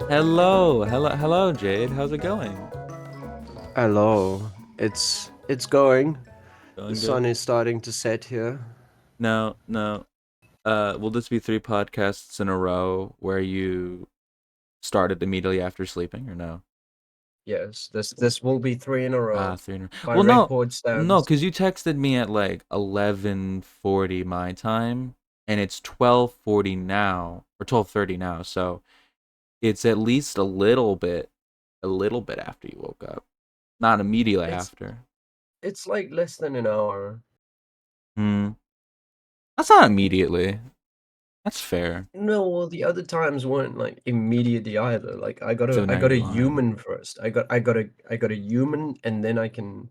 Hello, Jade. How's it going? Hello. It's going. The Going sun good? is starting to set here. No, no. Will this be three podcasts in a row where you started immediately after sleeping, or no? Yes, this will be three in a row. Three. My Well, no, record no, stands. because you texted me at like 11:40 my time, and it's 12:40 now, or 12:30 now. So it's at least a little bit after you woke up, not immediately It's after. it's like less than an hour. Hmm. That's not immediately. That's fair. No, well, the other times weren't like immediately either. Like So I now got you're a lying. human first. I got a human, and then I can,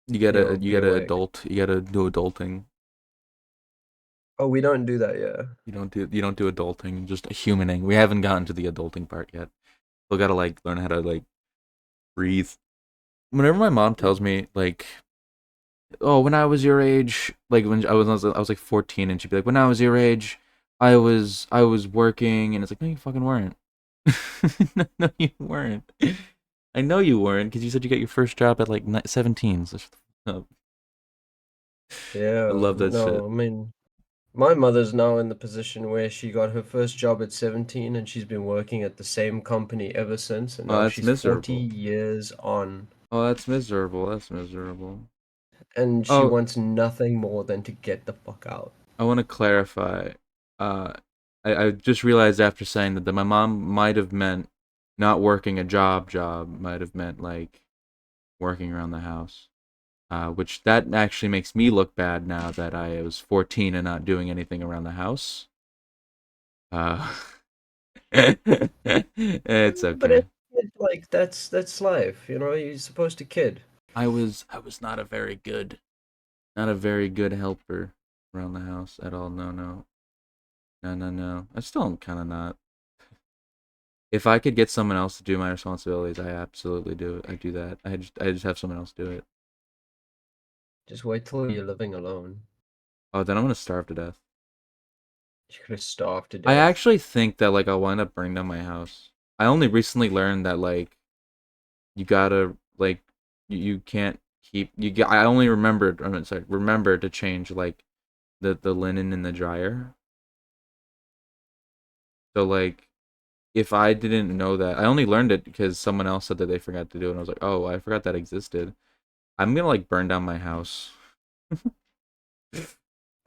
You be gotta awake. adult. You gotta do adulting. Oh, we don't do that yet. You don't do adulting. Just humaning. We haven't gotten to the adulting part yet. We gotta like learn how to like breathe. Whenever my mom tells me like, oh, when I was your age, like when I was like 14, and she'd be like, when I was your age, I was working, and it's like, no, you fucking weren't. No, you weren't. I know you weren't because you said you got your first job at like 17. So shut the fuck up. I Yeah, love that shit. no, I mean, my mother's now in the position where she got her first job at 17 and she's been working at the same company ever since, and Oh, now that's she's 40 miserable. years on, Oh, that's miserable. That's miserable. and she Oh, wants nothing more than to get the fuck out. I want to clarify. Uh, I just realized after saying that my mom might have meant not working a job, might have meant like working around the house. Which that actually makes me look bad now that I was 14 and not doing anything around the house. Uh, it's But okay. like that's life, you're supposed to kid. I was not a very good not a very good helper around the house at all. No, no. No, no, no. I still am kind of not. If I could get someone else to do my responsibilities, I absolutely do it. I do that. I just have someone else do it. Just wait till you're living alone. Oh, then I'm gonna starve to death. You're gonna starve to I death. actually think that like I'll wind up burning down my house. I only recently learned that like you gotta like you can't keep you get. I only remembered. I'm sorry. Remember to change like the linen in the dryer. So like if I didn't know that, I only learned it because someone else said that they forgot to do it. And I was like, oh, I forgot that existed. I'm gonna like burn down my house.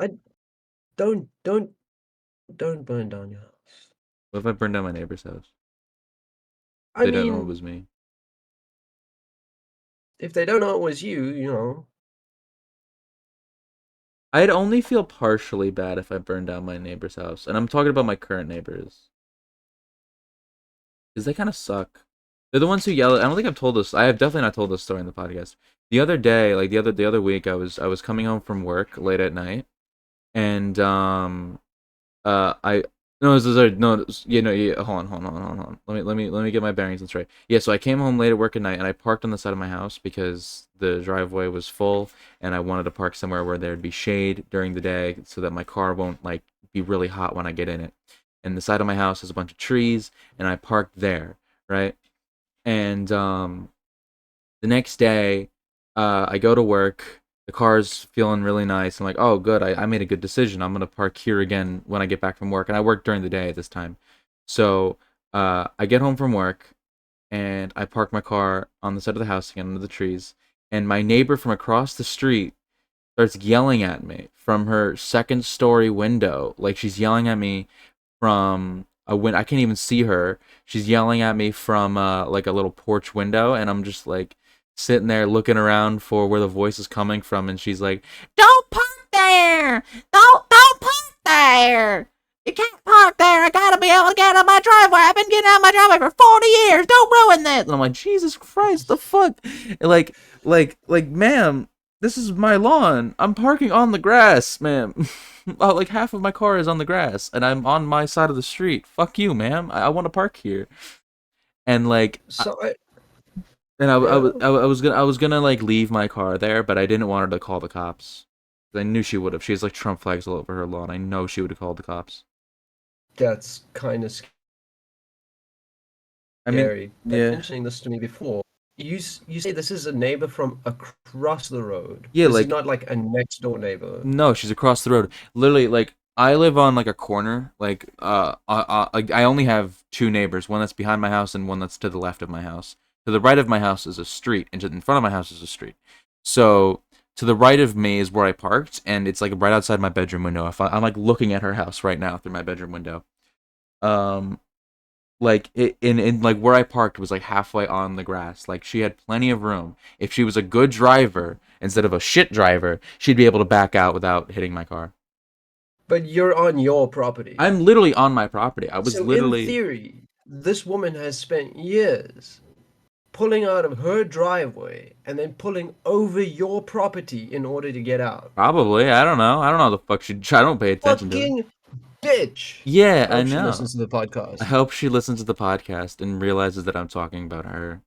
I don't burn down your house. What if I burn down my neighbor's house? I They don't know it mean, was me. if they don't know it was you, I'd only feel partially bad if I burned down my neighbor's house. And I'm talking about my current neighbors. Because they kind of suck. They're the ones who yell. I don't think I've told this. I have definitely not told this story in the podcast. The other day, like the other week, I was coming home from work late at night, and I no, this is no, you know, yeah, hold on. Let me get my bearings straight. Yeah, so I came home late at work at night, and I parked on the side of my house because the driveway was full, and I wanted to park somewhere where there'd be shade during the day, so that my car won't like be really hot when I get in it. And the side of my house has a bunch of trees, and I parked there, right? And the next day, I go to work. The car's feeling really nice. I'm like, oh, good. I made a good decision. I'm going to park here again when I get back from work. And I work during the day at this time. So I get home from work and I park my car on the side of the house again under the trees. And my neighbor from across the street starts yelling at me from her second story window. Like she's yelling at me from a win. I can't even see her. She's yelling at me from like a little porch window, and I'm just like sitting there looking around for where the voice is coming from, and she's like, "Don't park there! Don't park there! You can't park there! I gotta be able to get out of my driveway. I've been getting out of my driveway for 40 years. Don't ruin this!" And I'm like, Jesus Christ, the fuck? Ma'am, this is my lawn. I'm parking on the grass, ma'am. Like half of my car is on the grass, and I'm on my side of the street. Fuck you, ma'am. I want to park here. And like, So I I yeah, I was gonna like leave my car there, but I didn't want her to call the cops. I knew she would have. She has like Trump flags all over her lawn. I know she would have called the cops. that's kind of I mean, scary. But yeah, mentioning this to me before, you say this is a neighbor from across the road. yeah, This is like not like a next door neighbor. no, she's across the road. Literally, like I live on like a corner. Like I only have two neighbors. One that's behind my house and one that's to the left of my house. To the right of my house is a street, and in front of my house is a street. So to the right of me is where I parked, and it's like right outside my bedroom window. I'm like looking at her house right now through my bedroom window. Um, like in like where I parked was like halfway on the grass. Like she had plenty of room. If she was a good driver instead of a shit driver, she'd be able to back out without hitting my car. But you're on your property. I'm literally on my property. I was So in literally theory, this woman has spent years pulling out of her driveway and then pulling over your property in order to get out. probably. I don't know. I don't know how the fuck she. I don't pay attention to her. Fucking bitch. Yeah, I I hope she know. listens to the I podcast. hope she listens to the podcast and realizes that I'm talking about her.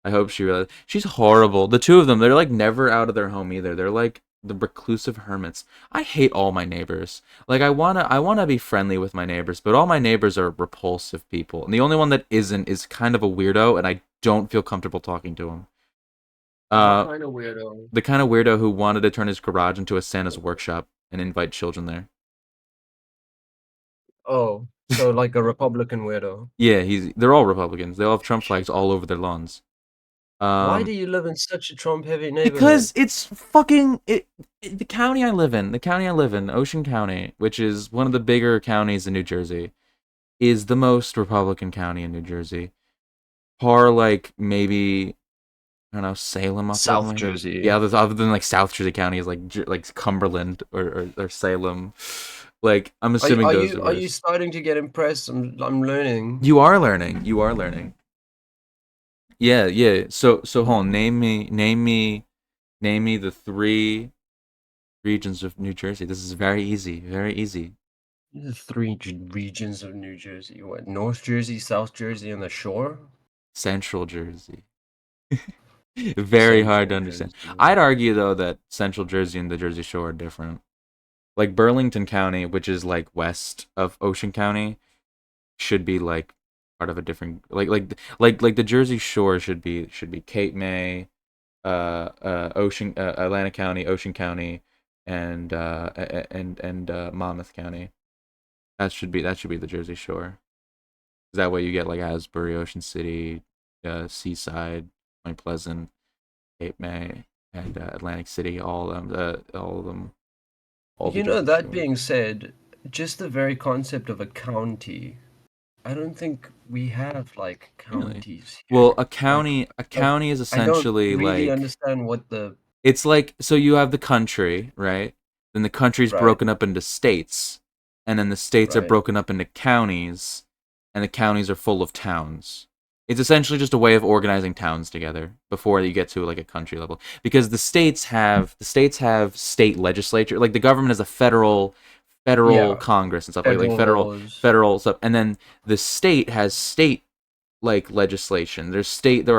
I hope she realizes she's horrible. The two of them, they're like never out of their home either. They're like the reclusive hermits. I hate all my neighbors. Like I wanna be friendly with my neighbors, but all my neighbors are repulsive people. And the only one that isn't is kind of a weirdo, and I don't feel comfortable talking to him. What Uh, kind of weirdo? the kind of weirdo who wanted to turn his garage into a Santa's workshop and invite children there. Oh, so like a Republican weirdo. Yeah, they're all Republicans. They all have Trump flags all over their lawns. Why do Um, you live in such a Trump-heavy because neighborhood? it's fucking the county I live in, Ocean County, which is one of the bigger counties in New Jersey, is the most Republican county in New Jersey. Par like maybe I don't know Salem off the top of South my head. Jersey. Yeah, other than like South Jersey County is like Cumberland or Salem. Like I'm Are you assuming are those are you are you worse. starting to get impressed? I'm learning. You are learning. You are learning. Yeah, yeah. So hold on. Name me the three regions of New Jersey. This is very easy. Very easy. The three regions of New Jersey. What? North Jersey, South Jersey, and the shore? Central Jersey. Very hard to Central understand. Jersey. I'd argue though that Central Jersey and the Jersey Shore are different. Like Burlington County, which is like west of Ocean County, should be like part of a different like the Jersey Shore should be Cape May, Ocean Atlantic County, Ocean County, and Monmouth County. That should be the Jersey Shore. That way you get like Asbury, Ocean City, Seaside, Point Pleasant, Cape May, and Atlantic City. All of them, all the You know, Jersey that Shore. being said, just the very concept of a county, I don't think we have like Really? counties Well, here. a Like county is I don't essentially really like understand what the it's like so you have the country, right? Then the country's right, broken up into states, and then the states are right. broken up into counties, and the counties are full of towns. It's essentially just a way of organizing towns together before you get to like a country level. Because the states have state legislature, like the government is a federal Yeah, Congress and stuff like federal federal laws. federal stuff, and then the state has state like legislation. There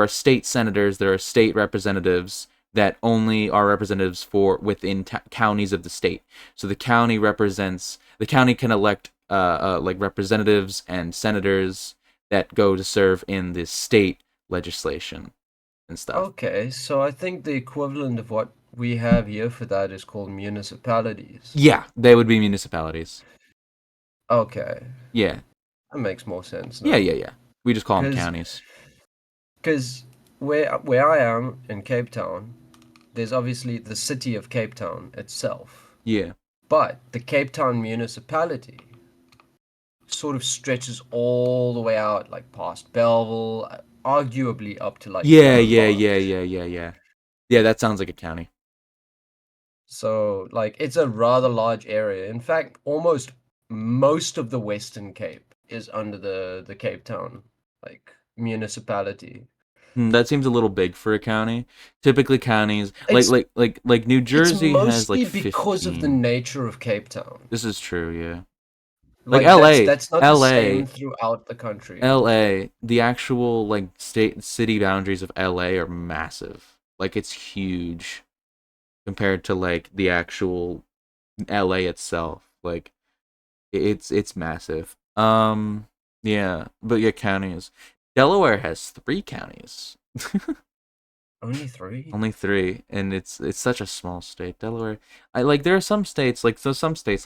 are state senators, there are state representatives that only are representatives for within counties of the state. So the county can elect like representatives and senators that go to serve in the state legislation and stuff. Okay, so I think the equivalent of what we have here for that is called municipalities. Yeah, they would be municipalities. Okay, Yeah, that makes more sense yeah, now. yeah, yeah. We just call them Because counties. because where I am in Cape Town, there's obviously the city of Cape Town itself, Yeah, but the Cape Town municipality sort of stretches all the way out, like past Belleville, arguably up to like yeah, yeah, yeah, Candlebox. yeah, yeah, yeah. Yeah, that sounds like a county. So, like, it's a rather large area. In fact, almost most of the Western Cape is under the Cape Town, like, municipality. That seems a little big for a county. Typically, counties It's like New it's Jersey has like mostly because of the 15. nature of Cape Town. This is true, yeah. Like Like, that's L.A., that's not the same L.A., throughout the country. L.A. The actual like state city boundaries of L.A. are massive. Like it's huge compared to like the actual L.A. itself. Like it's massive. Yeah, but yeah, counties. Delaware has 3 counties. Only three? Only 3, and it's such a small state. Delaware. I like there are some states like so some states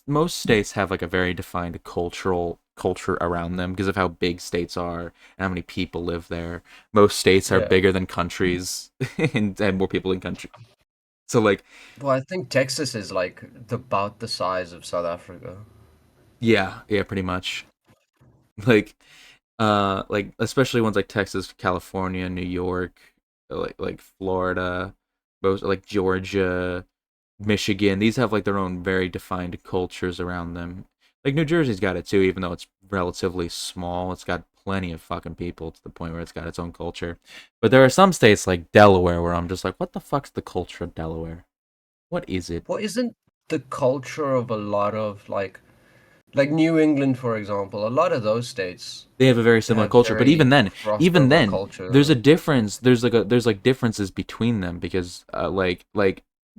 most states have like a very defined culture around them because of how big states are and how many people live there. Most states are Yeah. bigger than countries and have more people in country. So like Well, I think Texas is like about the size of South Africa. yeah, pretty much. Like especially ones like Texas, California, New York, like Florida, most like Georgia, Michigan. These have like their own very defined cultures around them. Like New Jersey's got it too, even though it's relatively small. It's got plenty of fucking people to the point where it's got its own culture. But there are some states like Delaware where I'm just like, what the fuck's the culture of Delaware? What is it? Well, isn't the culture of a lot of like New England, for example, a lot of those states They have a very similar have culture, but very even crossover then, there's a culture. difference. There's like differences between them because like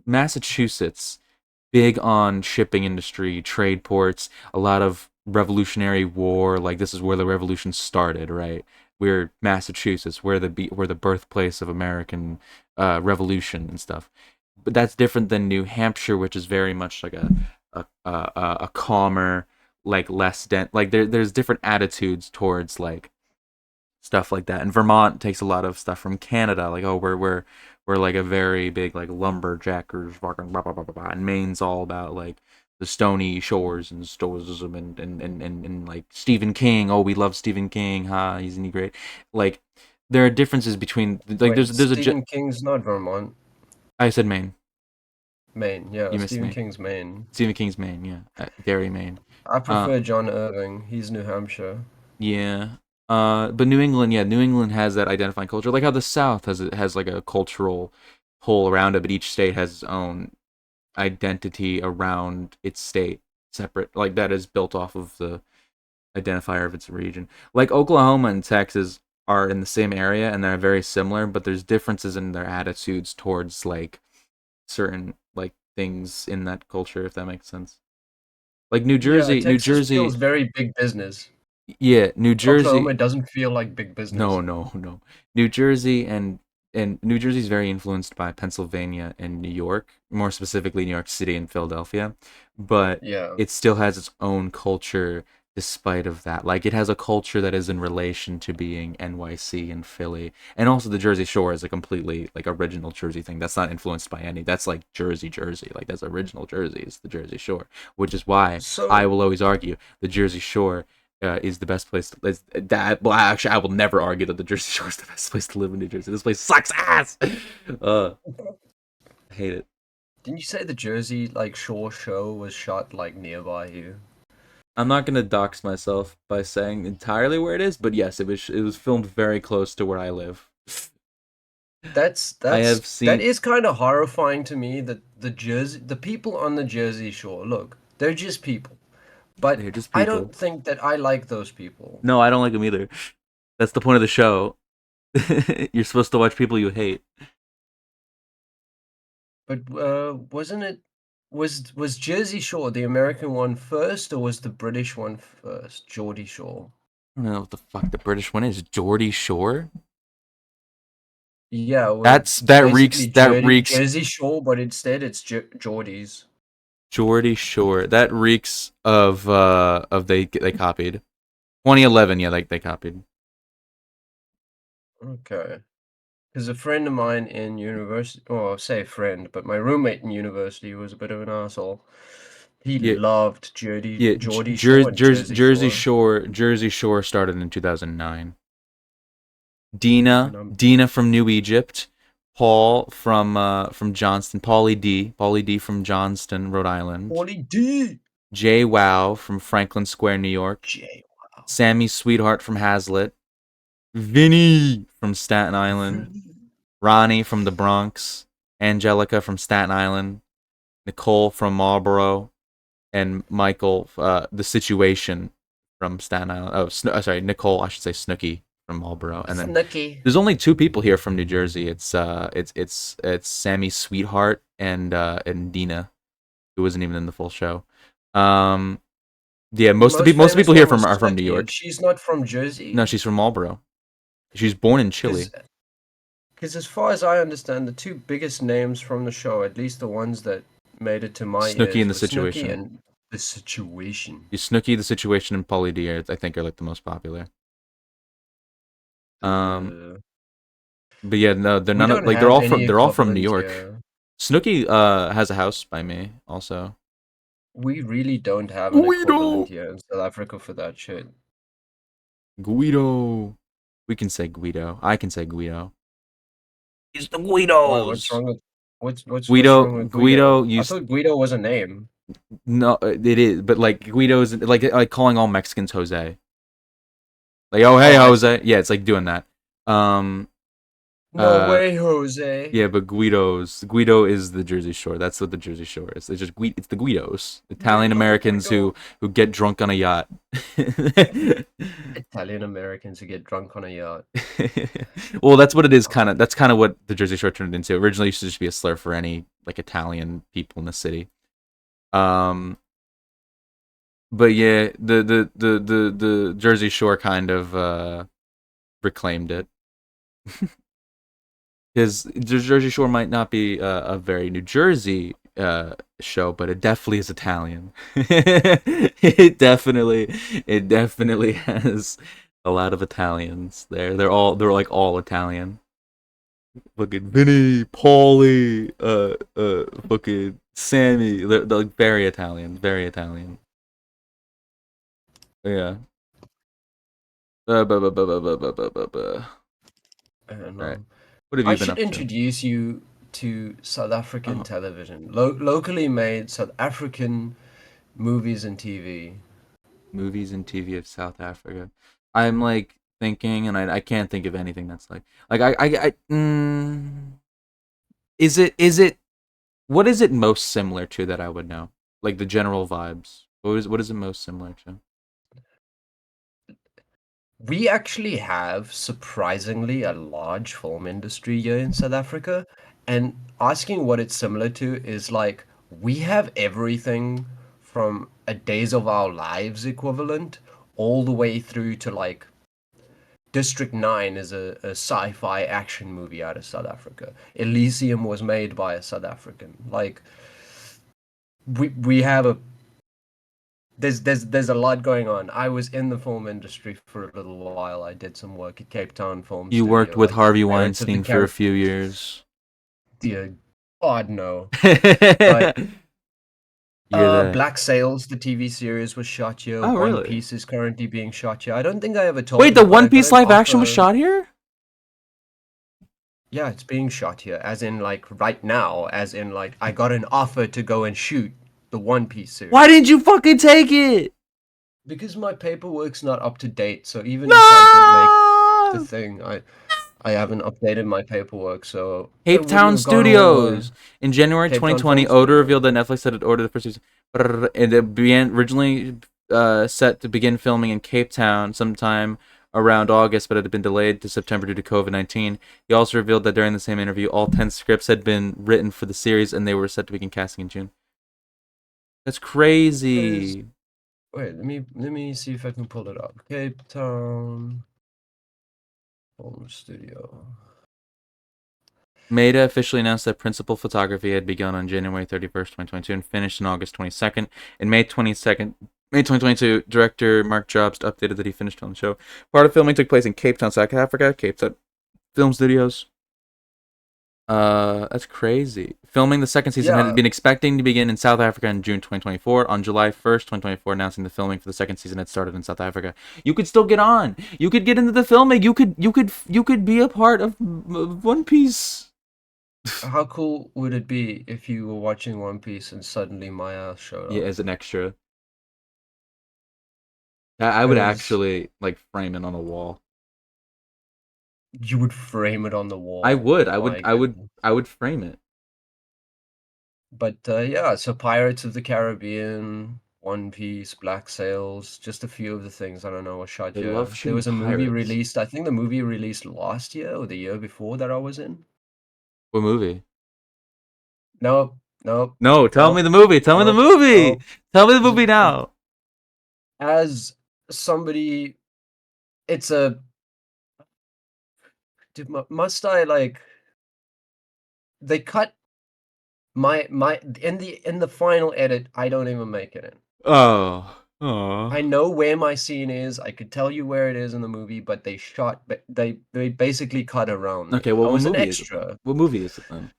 Massachusetts big on shipping industry, trade ports, a lot of Revolutionary War. Like this is where the revolution started, right? We're Massachusetts, we're the birthplace of American Revolution and stuff. But that's different than New Hampshire, which is very much like a calmer, like less dense. Like there's different attitudes towards like stuff like that. And Vermont takes a lot of stuff from Canada, like oh we're like a very big like lumberjackers fucking blah blah blah blah blah. And Maine's all about like the stony shores and stoicism and like Stephen King. Oh, we love Stephen King. Ha, isn't he great? Like there are differences between like Wait, there's Stephen King's not Vermont, I said Maine. Maine. Yeah, You missed Stephen Maine. King's Maine. Stephen King's Maine. Yeah, Gary Maine. I Uh, prefer John Irving. He's New Hampshire. Yeah. But New England, yeah, New England has that identifying culture, like how the South has like a cultural whole around it, but each state has its own identity around its state, separate, like that is built off of the identifier of its region. Like Oklahoma and Texas are in the same area and they're very similar, but there's differences in their attitudes towards like certain like things in that culture, if that makes sense. Like Yeah, New Texas Jersey, feels very big business. yeah, New Oklahoma Jersey. doesn't feel like big No, business. no, no. New Jersey and New Jersey is very influenced by Pennsylvania and New York, more specifically New York City and Philadelphia, but Yeah. it still has its own culture despite of that. Like it has a culture that is in relation to being NYC and Philly. And also the Jersey Shore is a completely like original Jersey thing. That's not influenced by any. That's like Jersey. Like that's original Jersey. It's the Jersey Shore, which is why I So, will always argue the Jersey Shore is the best place. That well, actually, I will never argue that the Jersey Shore is the best place to live in New Jersey. This place sucks ass. I hate it. didn't you say the Jersey like Shore show was shot like nearby you? I'm not gonna dox myself by saying entirely where it is, but yes, it was filmed very close to where I live. That's I have that seen. is kind of horrifying to me that the people on the Jersey Shore, look, they're just people. But They're just I people. don't think that I like those people. No, I don't like them either. That's the point of the show. You're supposed to watch people you hate. But wasn't it was Jersey Shore the American one first or was the British one first? Geordie Shore. I don't know what the fuck the British one is. Geordie Shore. Yeah, well, That's it's basically that reeks Jersey Shore, but instead it's Geordies. Geordie Shore. That reeks of they copied. 2011, yeah, like they copied. Okay. Because a friend of mine in university, well, I'll say friend, but my roommate in university was a bit of an asshole. He Yeah, loved yeah. Geordie Shore and Jersey Shore, Jersey Shore started in 2009. and Dina from New Egypt, Paul from Johnston, Paulie D from Johnston, Rhode Island, Paulie D. Jay Wow from Franklin Square, New York, J. Sammy Sweetheart from Hazlitt, Vinny from Staten Island, Ronnie from the Bronx, Angelica from Staten Island, Nicole from Marlboro, and Michael, the Situation from Staten Island. Oh, sorry, Nicole. I should say Snooky from Marlboro. And then Snooky. there's only 2 people here from New Jersey. It's Sammy Sweetheart and Dina, who wasn't even in the full show. Um, Yeah, Most most of the famous people here one was are from New Snooki, and York. she's not from No, Jersey. she's from Marlboro. She was born in Chile. Because as far as I understand, the two biggest names from the show, at least the ones that made it to my Snooki and ears, the were Snooki Situation. and The Situation. Snooki, the Situation, and Pauly D, I think, are like the most popular. Um, Uh, but yeah, no, they're we none of don't like have any they're all from New equivalent York. here. Snooki has a house by me also. We really don't have an equivalent Guido, here in South Africa for that shit. Guido. We can say Guido. I can say Guido. He's the Why? What's Guidos. wrong with what's wrong with Guido? Guido I used thought Guido was a name. no, it is, but like Guido's like calling all Mexicans Jose. Like, oh hey Oh, I Jose, see. yeah, it's like doing that. Um, No uh, way, Jose. yeah, but Guido is the Jersey Shore. That's what the Jersey Shore is. It's just it's the Guidos, Italian Guido, Americans Guido. who get drunk on a yacht. Italian Americans who get drunk on a yacht. Well, that's what it is. Oh, That's kind of what the Jersey Shore turned into. Originally, it used to just be a slur for any like Italian people in the city. Um, but yeah, the Jersey Shore kind of reclaimed it. Because Jersey Shore might not be a very New Jersey show, but it definitely is Italian. It definitely has a lot of Italians there. They're like all Italian. Fucking Vinny, Paulie, fucking Sammy. They're like very Italian, very Italian. Yeah. I don't All right. know. What have I you been should up to? introduce you to South African Oh, television, locally made South African movies and TV. movies and TV of South Africa. I'm like thinking, and I can't think of anything that's like is it what is it most similar to that I would know? Like the general vibes. What is it most similar to? We actually have surprisingly a large film industry here in South Africa, and asking what it's similar to is like we have everything from a Days of Our Lives equivalent all the way through to like District 9 is a sci-fi action movie out of South Africa. Elysium was made by a South African. Like we have a there's a lot going on. I was in the film industry for a little while. I did some work at Cape Town Film You worked Studio, with like the Harvey Pirates of the Weinstein for a Caribbean. few years. Dear God, no. You're But the Black Sails, the TV series, was shot here. Oh One really? Piece is currently being shot here. I don't think I ever Wait, told the you, but One I got Piece an live action was offer. shot here? Yeah, it's being shot here, as in like right now, as in like I got an offer to go and shoot the One Piece Why series. didn't you fucking take it? Because my paperwork's not up to date, so even if I did make the No! thing, I haven't updated my paperwork, so Cape it wouldn't Town have gone over. Studios. In January Cape Town 2020, Film Oda Studio. revealed that Netflix had ordered the first season. And it began originally set to begin filming in Cape Town sometime around August, but it had been delayed to September due to COVID-19. He also revealed that during the same interview, all 10 scripts had been written for the series and they were set to begin casting in June. That's Where's crazy. wait, let me see if I can pull it up. Cape Town Film Studio. Maida officially announced that principal photography had begun on January 31st, 2022 and finished on August 22nd. In May 2022, director Mark Jobst updated that he finished on the show. Part of filming took place in Cape Town, South Africa, Cape Town Film Studios. That's crazy. Filming the second season had Yeah, been expecting to begin in South Africa in June 2024. On July 1st, 2024, announcing the filming for the second season had started in South Africa. You could still get on. You could get into the filming. You could be a part of One Piece. how cool would it be if you were watching One Piece and suddenly my ass showed Yeah, up? as an extra. I would Because actually like frame it on a wall. you would frame it on the I wall. would. My goodness. I would frame it. But yeah, so Pirates of the Caribbean, One Piece, Black Sails, just a few of the things I don't know were shot They love here. There shooting was a movie pirates. released, I think the movie released last year or the year before that I was in. What movie? Nope, nope, No, tell me nope, the movie. Tell me the nope, movie. nope. Tell me the It's movie a now. as somebody, it's a must I like they cut my in the final edit, I don't even make it in. Oh. Oh. I know where my scene is. I could tell you where it is in the movie, but they basically cut around Okay, me. well, I what was an movie is it then? extra. What movie is it then?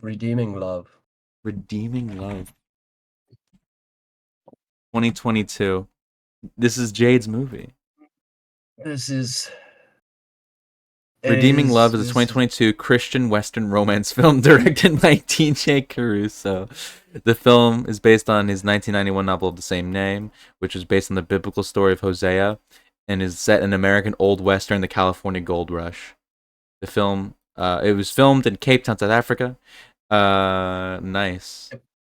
Redeeming Love. Redeeming Love. 2022. This is Jade's movie. This is it Redeeming is Love is a this is 2022 Christian Western romance film directed by TJ Caruso. The film is based on his 1991 novel of the same name, which is based on the biblical story of Hosea and is set in American Old West during the California Gold Rush. The film, it was filmed in Cape Town, South Africa. Nice.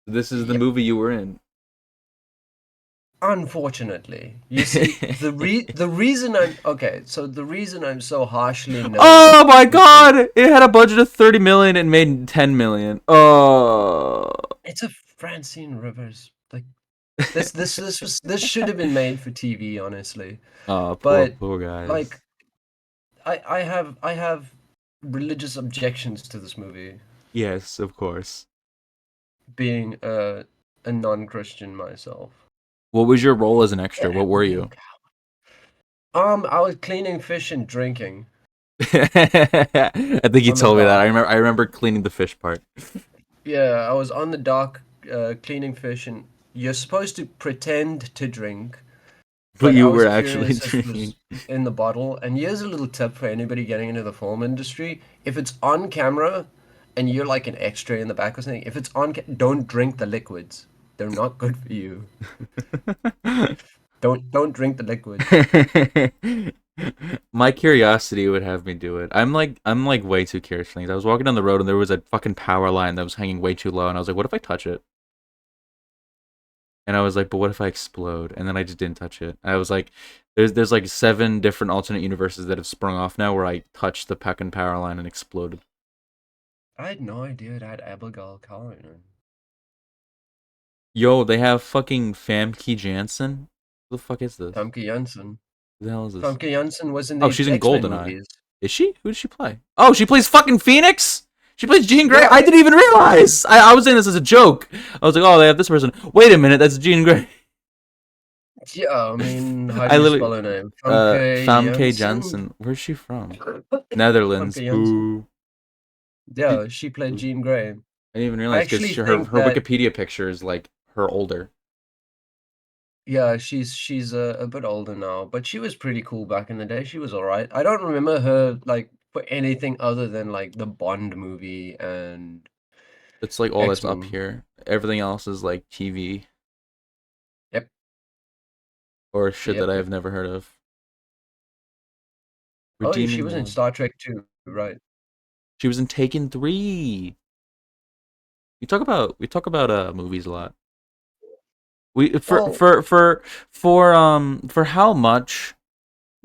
This is the yep. movie you were in. Unfortunately, you see, the reason I'm okay, so the reason I'm so harshly known Oh my because god! It had a budget of 30 million and made 10 million. Oh. it's a Francine Rivers. Like this should have been made for TV, honestly. Oh, poor But poor guys. like I have religious objections to this movie, Yes, of course. being a non-Christian myself. What was your role as an extra? Yeah, What were you? I was cleaning fish and drinking I think you on the told me that. dock. I remember cleaning the fish part. Yeah, I was on the dock cleaning fish, and you're supposed to pretend to drink, But but I you was were actually curious if it drinking. was in the bottle. And here's a little tip for anybody getting into the film industry: if it's on camera and you're like an extra in the back or something, if it's on, don't drink the liquids. They're not good for you. Don't drink the liquids. My curiosity would have me do it. I'm like way too curious for things. I was walking down the road and there was a fucking power line that was hanging way too low and I was like, what if I touch it? And I was like, but what if I explode? And then I just didn't touch it. I was like, there's like 7 different alternate universes that have sprung off now where I touched the fucking power line and exploded. I had no idea it had Abigail Carr in it. Yo, they have fucking Famke Janssen. Who the fuck is this? Famke Janssen. Who the hell is this? Famke Janssen was in Oh, the she's in X-Men GoldenEye. movies. Is she? Who does she play? Oh, she plays fucking Phoenix? She plays Jean Grey? Yeah, I didn't even realize! I was saying this as a joke. I was like, oh, they have this person. Wait a minute, that's Jean Grey. yeah. I mean, how do I you literally... spell her name? Famke Famke Janssen. Janssen. Where's she from? Netherlands. Famke Janssen. Boo. Yeah, she played Jean Grey. I didn't even I realize because actually her think that Wikipedia picture is like her older. yeah, she's a bit older now, but she was pretty cool back in the day. She was all right. I don't remember her like for anything other than like the Bond movie and It's like all that's up X-Men. here. Everything else is like TV Yep, or shit that yep, I yep. have never heard of. Oh, she Redeeming was in Love. Star Trek too, right? She was in Taken 3. We talk about movies a lot. We Well, for how much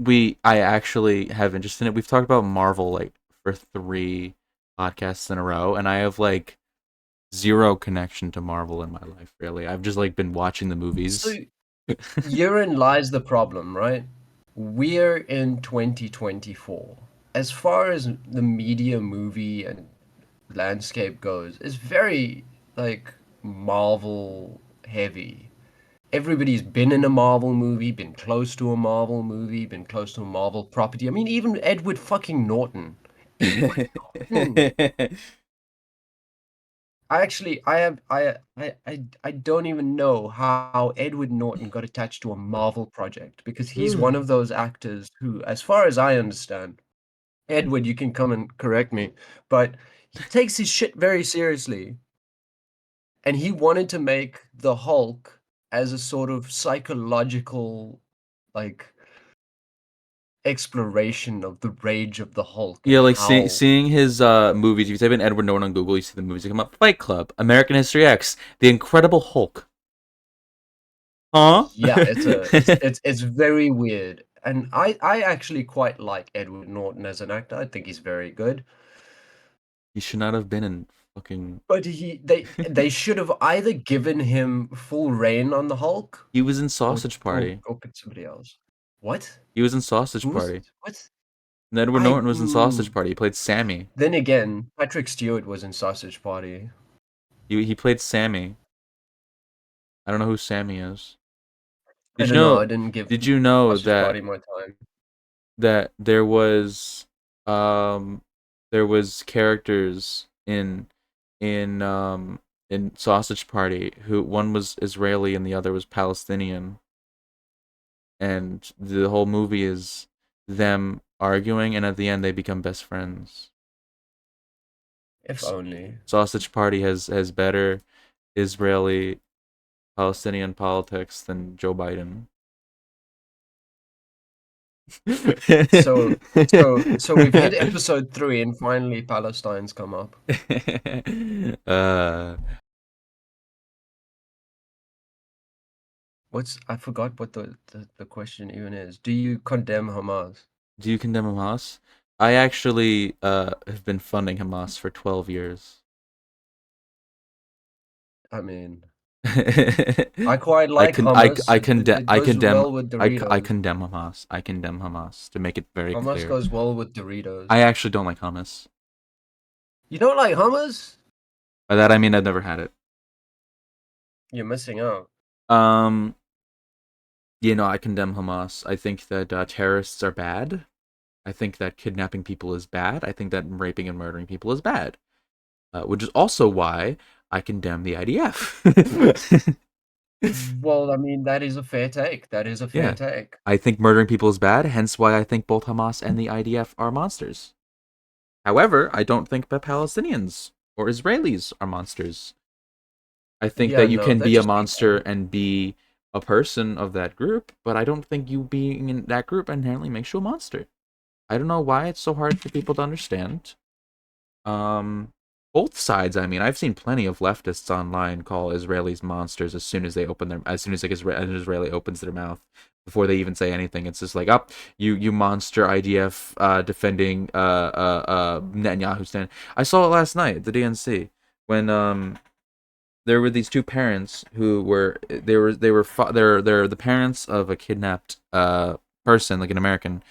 I actually have interest in it. We've talked about Marvel like for 3 podcasts in a row and I have like zero connection to Marvel in my life really. I've just like been watching the so movies. herein lies the problem, right? We're in 2024. As far as the media movie and landscape goes, it's very like Marvel heavy. Everybody's been in a Marvel movie, been close to a Marvel movie, been close to a Marvel property. I mean, even Edward fucking Norton. Edward Norton. I actually, I don't even know how Edward Norton got attached to a Marvel project because he's one of those actors who, as far as I understand, Edward, you can come and correct me, but he takes his shit very seriously, and he wanted to make the Hulk as a sort of psychological, like, exploration of the rage of the Hulk Yeah, and like how seeing his movies. If you type in Edward Norton on Google, you see the movies that come up: Fight Club, American History X, The Incredible Hulk. Huh? yeah, it's very weird. And I actually quite like Edward Norton as an actor. I think he's very good. He should not have been in Fucking. But they should have either given him full reign on the Hulk, He was in or Sausage Party. pick somebody else. What? He was in Sausage Who's Party. what? And Edward I Norton was in Sausage Party. He played Sammy. Then again, Patrick Stewart was in Sausage Party. He played Sammy. I don't know who Sammy is. I Did you don't know. know? I didn't give Did you know Sausage that Party my time. that um there was characters in Sausage Party who one was Israeli and the other was Palestinian, and the whole movie is them arguing, and at the end they become best friends. If S- only. Sausage Party has better Israeli Palestinian politics than Joe Biden. So we've hit episode 3, and finally Palestine's come up. uh, I forgot what the question even is. Do you condemn Hamas? do you condemn Hamas? I actually have been funding Hamas for 12 years. I mean, I I quite like hummus. It I goes condemn well with I Doritos. condemn Hamas. I condemn Hamas to make it very Hummus clear. goes well with I Doritos. actually don't like hummus. You don't like hummus? By that I mean I've never had it. You're missing out. Um, I condemn Hamas. I think that terrorists are bad. I think that kidnapping people is bad. I think that raping and murdering people is bad. Which is also why I condemn the IDF. Well, I mean, that is a fair take. That is a fair Yeah. take. I think murdering people is bad, hence why I think both Hamas and the IDF are monsters. However, I don't think that Palestinians or Israelis are monsters. I think Yeah, that you no, can they're be a just monster people. and be a person of that group, but I don't think you being in that group inherently makes you a monster. I don't know why it's so hard for people to understand. Um, both sides. I mean, I've seen plenty of leftists online call Israelis monsters as soon as they open their, as soon as like an Israeli opens their mouth before they even say anything. It's just like, up, you monster IDF defending Netanyahu stand. I saw it last night at the DNC when there were these two parents who were they're the parents of a kidnapped person, like an American,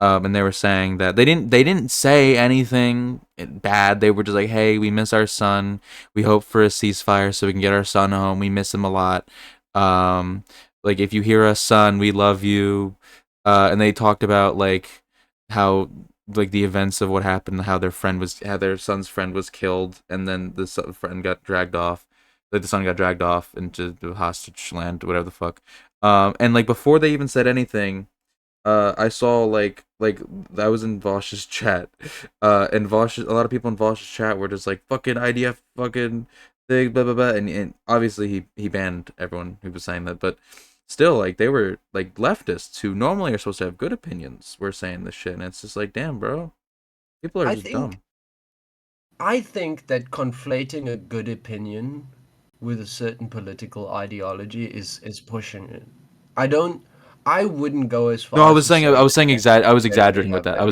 and they were saying that they didn't say anything bad. They were just like, hey, we miss our son. We hope for a ceasefire so we can get our son home. We miss him a lot. Um, like if you hear us, son, we love you. And they talked about like how like the events of what happened, how their son's friend was killed, and then the friend got dragged off. Like the son got dragged off into the hostage land, whatever the fuck. And like before they even said anything, I saw like I was in Vosh's chat, and a lot of people in Vosh's chat were just like fucking IDF fucking thing, blah blah blah, and obviously he banned everyone who was saying that, but still like they were like leftists who normally are supposed to have good opinions were saying this shit, and it's just like damn, bro, people are I just think dumb. I think that conflating a good opinion with a certain political ideology is pushing it. I don't. I wouldn't go as No, far as to say that I was generally exaggerating with have that. better. I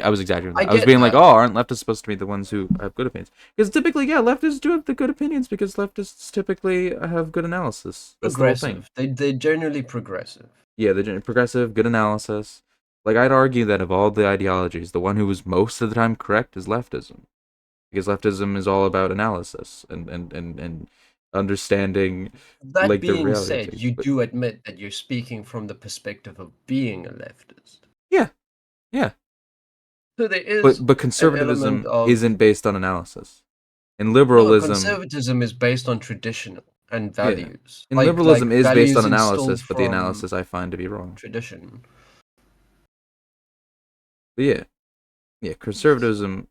was exaggerating with I that. I was get being like, that. oh, aren't leftists supposed to be the ones who have good opinions? Because typically, yeah, leftists do have the good opinions because leftists typically have good analysis. That's the whole thing. Progressive. They're generally progressive. Yeah, the progressive, good analysis. Like I'd argue that of all the ideologies, the one who was most of the time correct is leftism, because leftism is all about analysis and understanding That like the being reality of said, things. you But do admit that you're speaking from the perspective of being a leftist. yeah, yeah. So there is But an element conservatism of isn't based on analysis. In no, liberalism, conservatism is based on tradition and yeah. values. In Like liberalism is based on values instilled analysis, but the from analysis I find to be wrong. tradition. But yeah, conservatism,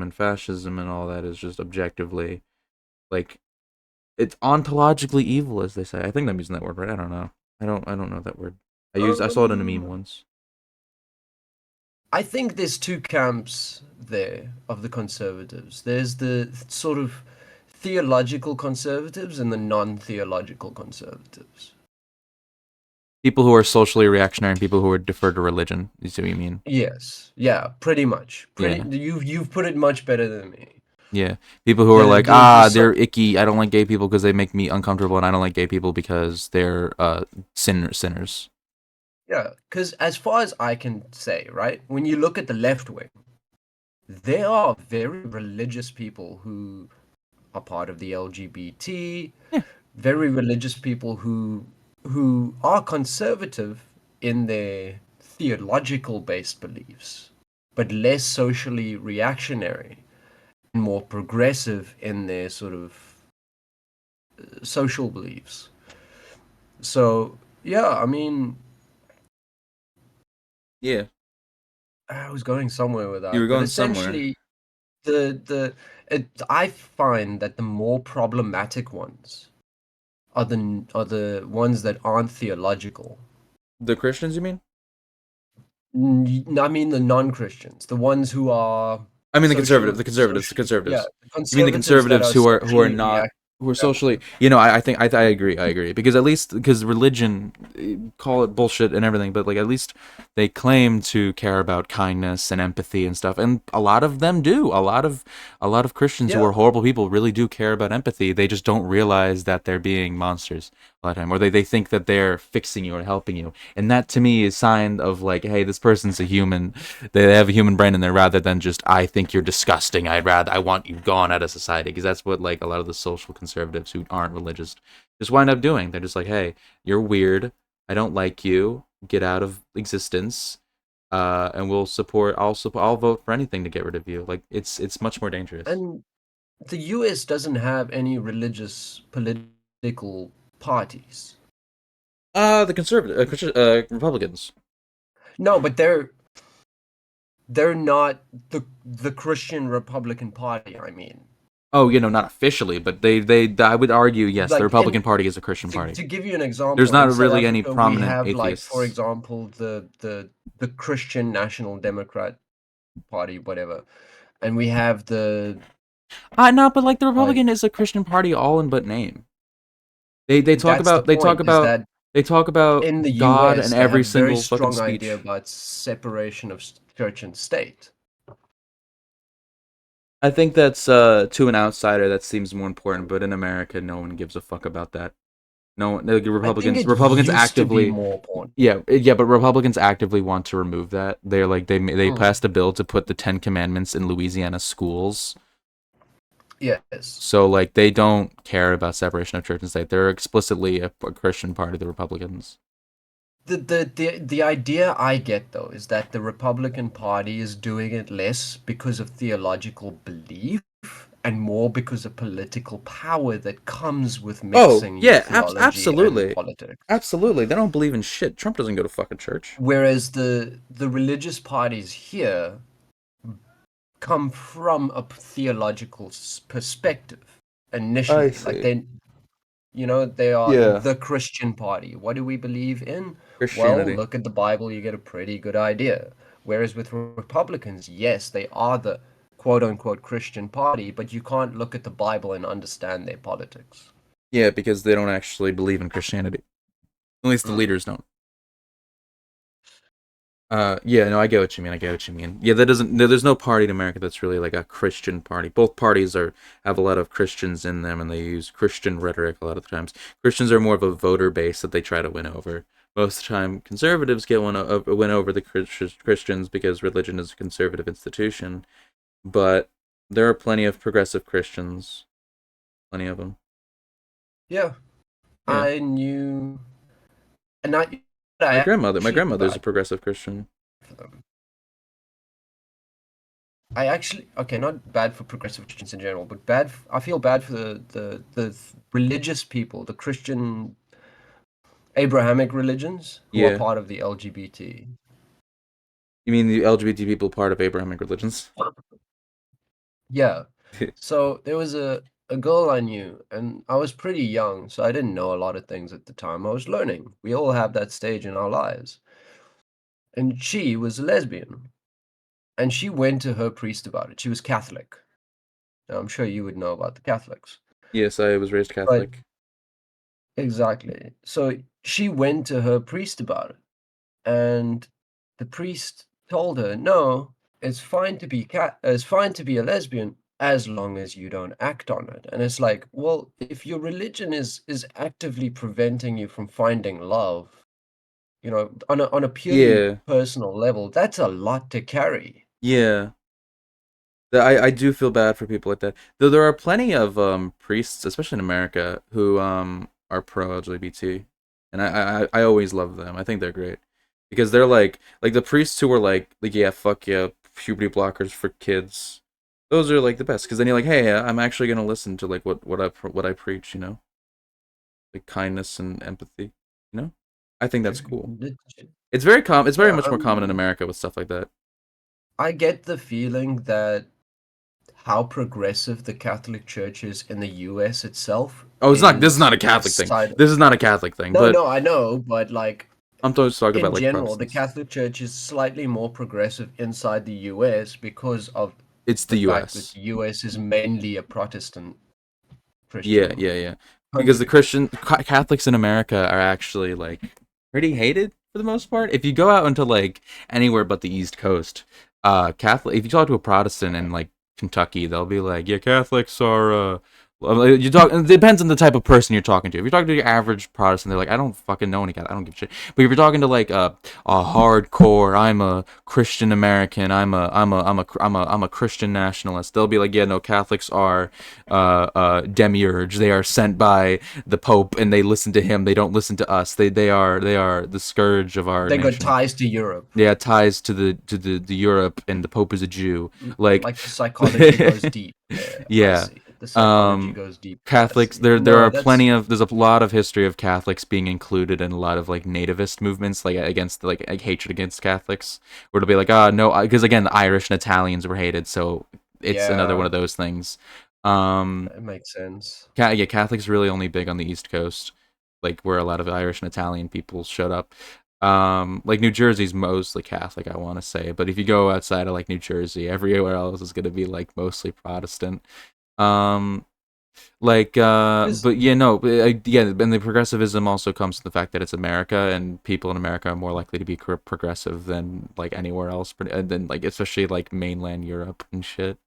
and fascism and all that is just objectively like it's ontologically evil, as they say. I think I'm using that word right. I don't know. I don't know that word. I saw it in a meme Um, once. I think there's two camps there of the conservatives. There's the sort of theological conservatives and the non-theological conservatives. People who are socially reactionary and people who are defer to religion. You see what you mean? Yes. Yeah, pretty much. Pretty Yeah. you've put it much better than me. Yeah. People who are like, they're icky. I don't like gay people because they make me uncomfortable, and I don't like gay people because they're sinners. Yeah, because as far as I can say, right, when you look at the left wing, there are very religious people who are part of the LGBT, Yeah. very religious people who are conservative in their theological based beliefs, but less socially reactionary and more progressive in their sort of social beliefs. So, yeah, I mean, Yeah. I was going somewhere with You were that, but going somewhere. essentially, I find that the more problematic ones are the ones that aren't theological. The Christians, you mean? I mean the non-Christians, the ones who are I mean social, the conservatives, the socially, yeah, conservatives. the You mean the conservatives that conservatives are who are socially not react. who are Yeah, socially, I think I agree because at least because religion, call it bullshit and everything, but like at least they claim to care about kindness and empathy and stuff, and a lot of them do. A lot of Christians who yeah, are horrible people really do care about empathy. They just don't realize that they're being monsters a lot of time, or they think that they're fixing you or helping you, and that to me is sign of like, hey, this person's a human. They have a human brain in there rather than just I think you're disgusting. I want you gone out of society, because that's what like a lot of the social conservatives who aren't religious just wind up doing. They're just like, hey, you're weird. I don't like you. Get out of existence. And we'll support. I'll vote for anything to get rid of you. Like it's much more dangerous. and the U.S. doesn't have any religious political parties. The conservative Republicans. No, but they're not the Christian Republican Party. I mean, Oh, not officially, but they I would argue yes, the like Republican in Party is a Christian party. to give you an There's example, in not South really any Africa, we prominent have like, for atheists. example, the Christian National Democrat Party, whatever, and we have the No, but like the like Republican is a Christian party all in but name. They talk that's the about point, is that they talk about in the God in US they every have a very single fucking strong idea speech. about separation of church and state. I think that's to an outsider that seems more important, but in America no one gives a fuck about that. No one, the I think it Republicans used to be actively, more important. yeah, but Republicans actively want to remove that. They're like they Mm, passed a bill to put the 10 Commandments in Louisiana schools. yes. So like they don't care about separation of church and state. They're explicitly a Christian party, the Republicans. The idea I get though is that the Republican Party is doing it less because of theological belief and more because of political power that comes with Oh mixing your yeah, theology and absolutely, politics. absolutely. They don't believe in shit. Trump doesn't go to fucking church. Whereas the religious parties here come from a theological perspective I initially. Like see. they are Yeah, the Christian party. What do we believe in? Well, Christianity. look at the Bible, you get a pretty good idea. Whereas with Republicans, yes, they are the quote unquote Christian party, but you can't look at the Bible and understand their politics. Yeah, because they don't actually believe in Christianity. At least the Mm. leaders don't. Yeah, no, I get what you mean. I get what you mean. Yeah, that doesn't. There's no party in America that's really like a Christian party. Both parties have a lot of Christians in them, and they use Christian rhetoric a lot of the times. Christians are more of a voter base that they try to win over. Most of the time, conservatives win over the Christians because religion is a conservative institution. But there are plenty of progressive Christians, plenty of them. Yeah, Yeah, I knew, and I my actually grandmother's a bad progressive Christian. for them. I actually okay, not bad for progressive Christians in general, but I feel bad for the religious people, the Christian Abrahamic religions who are Yeah, part of the LGBT. you mean the LGBT people part of Abrahamic religions? Yeah. So there was a girl I knew, and I was pretty young, so I didn't know a lot of things at the time. I was learning. We all have that stage in our lives. And she was a lesbian, and she went to her priest about it. She was Catholic. Now, I'm sure you would know about the Catholics. Yes, I was raised But Catholic. exactly. So she went to her priest about it, and the priest told her, "No, it's fine to be a lesbian as long as you don't act on it." And it's like, well, if your religion is actively preventing you from finding love, on a purely Yeah, personal level, that's a lot to carry. yeah. I do feel bad for people like that. Though there are plenty of priests, especially in America, who are pro LGBT, and I always love them. I think they're great because they're like the priests who were like yeah, fuck yeah, puberty blockers for kids. Those are like the best because then you're like, hey, I'm actually gonna listen to like what I preach, like kindness and empathy. You know, I think that's cool. It's very It's very Yeah, much more common in America with stuff like that. I get the feeling that how progressive the Catholic Church is in the US itself Oh, it's not. This is is not a Catholic thing. side. This is not a Catholic thing. No, But no, I know, but like I'm just talking in about like general, the Protestants. Catholic Church is slightly more progressive inside the US because of It's the the fact that U.S. the US is mainly a Protestant Yeah, Christian yeah, yeah. Because the country. Catholics in America are actually like pretty hated for the most part. If you go out into like anywhere but the East Coast, Catholic. If you talk to a Protestant in like Kentucky, they'll be like, "Yeah, Catholics are." You talk. It depends on the type of person you're talking to. If you're talking to your average Protestant, they're like, "I don't fucking know any Catholic. I don't give a shit." But if you're talking to like a hardcore, I'm a Christian American, I'm a Christian nationalist, they'll be like, "Yeah, no, Catholics are demiurge. They are sent by the Pope, and they listen to him. They don't listen to us. They are the scourge of our They got nation. ties to Europe. Yeah, ties to the Europe, and the Pope is a Jew. Like, Like the psychology goes deep there. I yeah. see. The psychology Um, goes deep. I Catholics. see. There No, are that's plenty of. There's a lot of history of Catholics being included in a lot of like nativist movements, like against like hatred against Catholics, where it'll be like, ah, no, because again, the Irish and Italians were hated, so it's another one yeah, of those things. Um, it makes sense. Yeah, Catholics really only big on the East Coast, like where a lot of Irish and Italian people showed up. Like New Jersey's mostly Catholic, I want to say, but if you go outside of like New Jersey, everywhere else is gonna be like mostly Protestant. Um, Because but yeah, no, yeah, and the progressivism also comes from the fact that it's America, and people in America are more likely to be progressive than like anywhere else, and then like especially like mainland Europe and shit,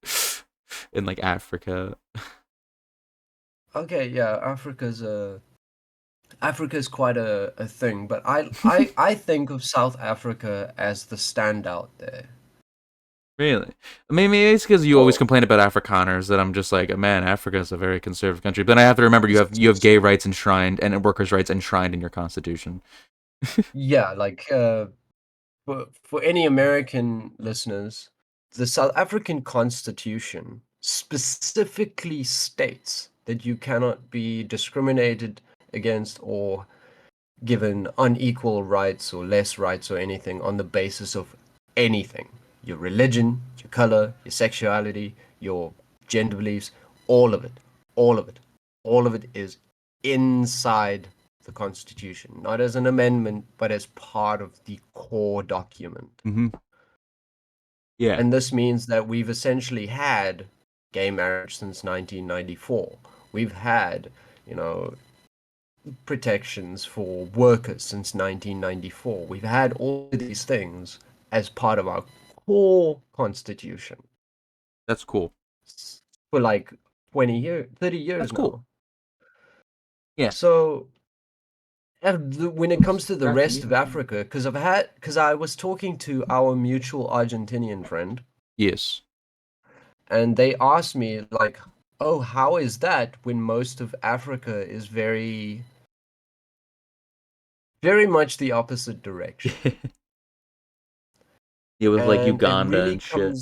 in like Africa. okay, yeah, Africa's quite a thing, but I think of South Africa as the standout there. Really? I mean, maybe it's because you always Oh, complain about Afrikaners that I'm just like, man, Africa is a very conservative country. But then I have to remember you have s- gay rights enshrined and workers' rights enshrined in your constitution. yeah, like for any American listeners, the South African Constitution specifically states that you cannot be discriminated against or given unequal rights or less rights or anything on the basis of anything: your religion, your color, your sexuality, your gender beliefs, all of it, all of it, all of it is inside the Constitution, not as an amendment, but as part of the core document. Hmm. Yeah. And this means that we've essentially had gay marriage since 1994. We've had, you know, protections for workers since 1994. We've had all of these things as part of our core constitution That's cool. for like 20 years, 30 That's years cool. now. Yeah. So when it comes to the Congrats to rest you, of man. Africa, because I was talking to our mutual Argentinian friend, Yes. and they asked me like, "Oh, how is that when most of Africa is very, very much the opposite direction?" It was like And Uganda and shit.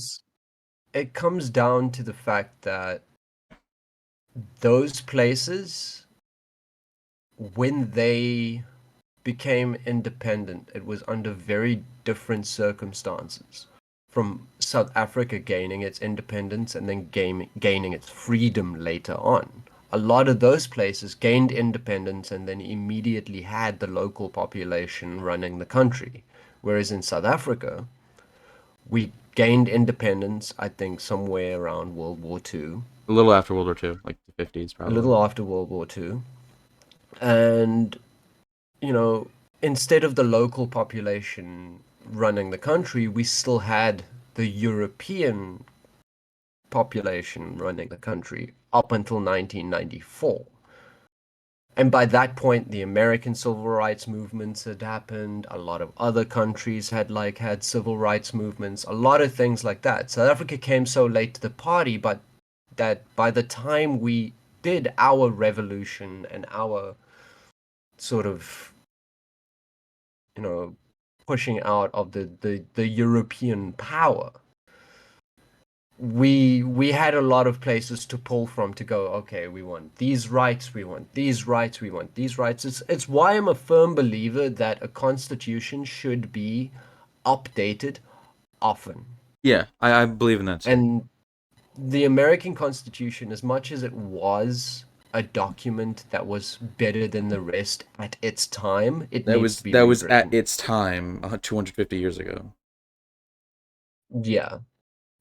it comes down to the fact that those places, when they became independent, it was under very different circumstances from South Africa gaining its independence and then gaining its freedom later on. A lot of those places gained independence and then immediately had the local population running the country. Whereas in South Africa, we gained independence, I think, somewhere around World War II, A little after World War II, like the 50s, a probably. little after World War II. And you know, instead of the local population running the country, we still had the European population running the country up until 1994. And by that point, the American civil rights movements had happened. A lot of other countries had civil rights movements. A lot of things like that. South Africa came so late to the party, but that by the time we did our revolution and our sort of, you know, pushing out of the European power, we had a lot of places to pull from to go, okay, we want these rights, we want these rights, we want these rights. It's why I'm a firm believer that a constitution should be updated often. Yeah, I believe in that too. And the American Constitution, as much as it was a document that was better than the rest at its time, it That needs was to be that was at rewritten. its time, 250 years ago. Yeah,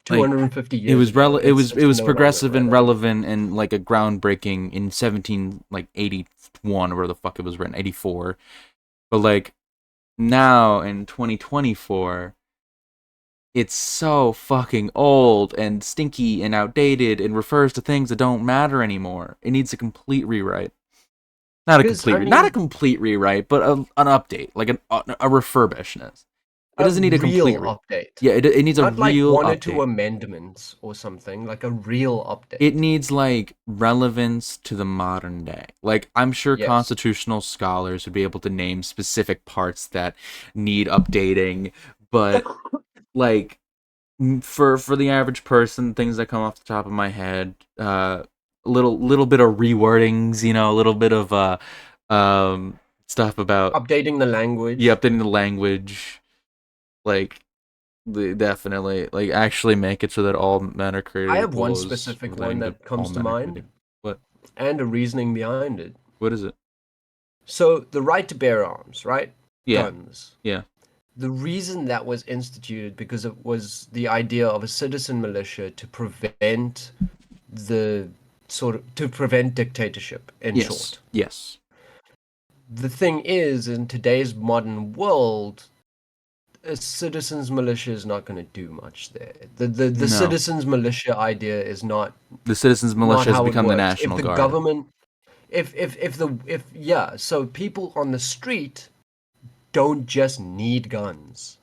Like 250 it years was ago, it it's was no longer progressive and relevant. relevant and like a groundbreaking in 81 or where the fuck it was written, 84. But like now in 2024, it's so fucking old and stinky and outdated and refers to things that don't matter anymore. It needs a complete rewrite. Because I Not a mean, complete rewrite, but an update, like a refurbishness. It a doesn't need a complete real re. update. Yeah, it needs a Not like real one or two update. amendments or something, like a real It update. needs like relevance to the modern day. Like I'm sure Yes. constitutional scholars would be able to name specific parts that need updating, but like for the average person, things that come off the top of my head, little bit of rewordings, a little bit of stuff about Updating the yeah, language. updating the language, like definitely like actually make it so that all men are I created have one equal is specific one relating to that all comes to men are created mind equal. What and a reasoning behind it. what is it? So, the right to bear arms, right? Yeah, Guns. yeah. The reason that was instituted because it was the idea of a citizen militia to prevent the to prevent dictatorship, in Yes, short. yes. The thing is, in today's modern world, a citizens militia is not going to do much there. The No. citizens militia idea is The citizens not militia has how it become the works. If National the Guard. government, if the if yeah, so people on the street don't just need guns.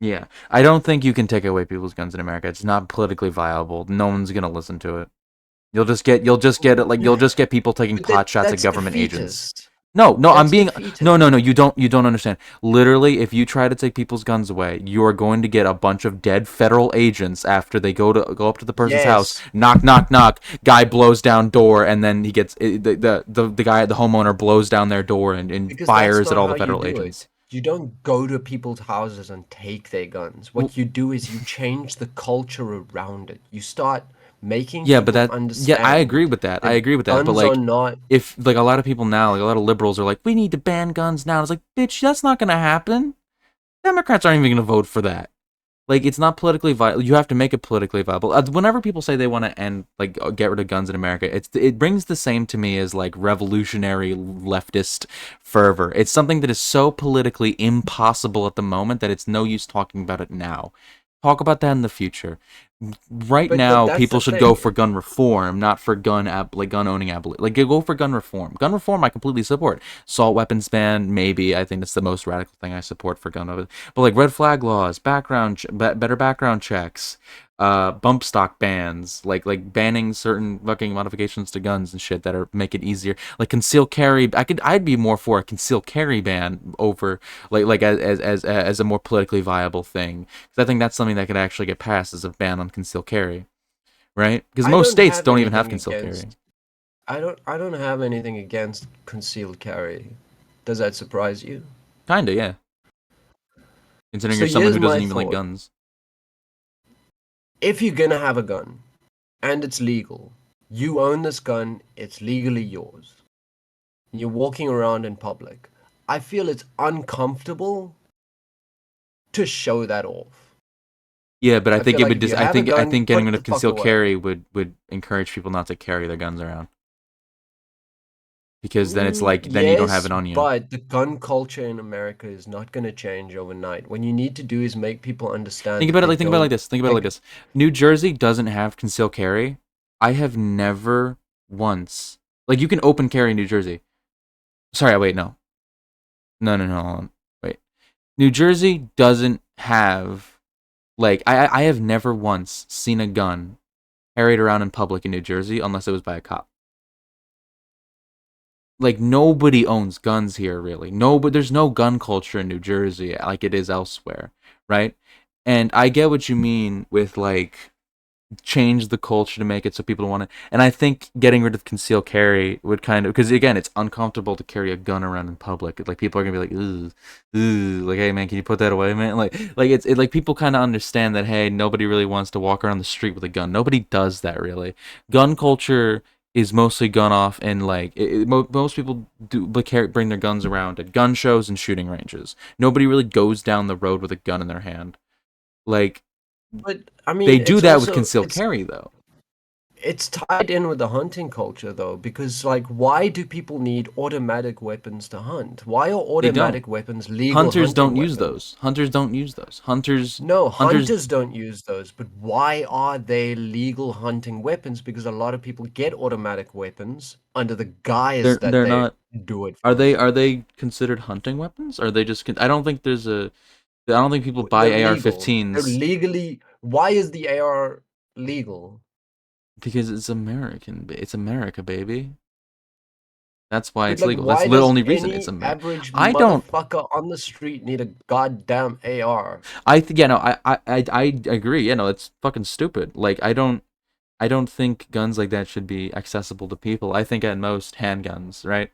Yeah. I don't think you can take away people's guns in America. It's not politically viable. No one's gonna listen to it. You'll just get it like you'll just get people taking But pot shots at that's government agents. defeatist. No, no, I'm That's being defeatist. no, you don't understand. Literally, if you try to take people's guns away, you are going to get a bunch of dead federal agents after they go up to the person's house, Yes, knock, knock, knock. Guy blows down door, and then he gets the guy, the homeowner blows down their door and because that's fires at not all how the you federal do agents. it. You don't go to people's houses and take their guns. Well, What you do is you change the culture around it. You start making yeah, but people yeah, I agree understand with that. I that agree with that. But guns are like, not. if like a lot of people now, like a lot of liberals are like, we need to ban guns now. It's like, bitch, that's not gonna happen. Democrats aren't even gonna vote for that. Like, it's not politically viable. You have to make it politically viable. Whenever people say they want to end, like, get rid of guns in America, it brings the same to me as like revolutionary leftist fervor. It's something that is so politically impossible at the moment that it's no use talking about it now. Talk about that in the future. Right But now, that's people the should go thing. for gun reform, not for gun owning abolition. Like, go for gun reform. Gun reform, I completely support. Assault weapons ban, maybe. I think that's the most radical thing I support for gun. But like red flag laws, better background checks, bump stock bans, like banning certain fucking modifications to guns and shit that are make it easier. Like concealed carry, I'd be more for a concealed carry ban over like as a more politically viable thing. Because I think that's something that could actually get passed as a ban on concealed carry, right? Because I most don't states have don't even have anything concealed carry. against. I don't have anything against concealed carry. Does that surprise you? Kinda, yeah. Considering So you're someone here's who doesn't my even like thought. guns. If you're gonna have a gun and it's legal, you own this gun, it's legally yours. You're walking around in public. I feel it's uncomfortable to show that off. Yeah, but I I think feel it like would if you just. have a I gun, think getting put rid the of fuck concealed away. carry would encourage people not to carry their guns around. because then it's like then you don't have Yes, it on you. but the gun culture in America is not going to change overnight. What you need to do is make people understand that they Think about it like don't this. Think about it like like. this. New Jersey doesn't have concealed carry. I have never once like you can open carry in New Jersey. Sorry, wait, no. No. Hold on. Wait. New Jersey doesn't have like I have never once seen a gun carried around in public in New Jersey unless it was by a cop. Like nobody owns guns here really. No, but there's no gun culture in New Jersey like it is elsewhere, right? And I get what you mean with like change the culture to make it so people want it. And I think getting rid of concealed carry would kind of because again, it's uncomfortable to carry a gun around in public. Like people are gonna be like, ooh, like hey man, can you put that away, man? Like it's like people kind of understand that hey, nobody really wants to walk around the street with a gun. Nobody does that really. Gun culture is mostly gun off and like most people do bring their guns around at gun shows and shooting ranges. Nobody really goes down the road with a gun in their hand. Like But I they mean, do it's that with also concealed carry though. it's tied in with the hunting culture though, because like, why do people need automatic weapons to hunt? Why are They don't. automatic weapons legal Hunters hunting don't use weapons? those. Hunters don't use those. No, Hunters hunters don't use those, but why are they legal hunting weapons? Because a lot of people get automatic weapons under the guise that they're they not do it for are hunting. they considered hunting weapons? Are they just I don't think there's a I don't think people buy They're legal. They're AR-15s legally. Why is the AR legal? because it's American. It's America, baby. That's why But it's like, legal. That's why the does only reason it's any America. average I don't motherfucker on the street need a goddamn AR? yeah, no, I agree. Yeah, no, it's fucking stupid. Like I don't think guns like that should be accessible to people. I think at most handguns, right?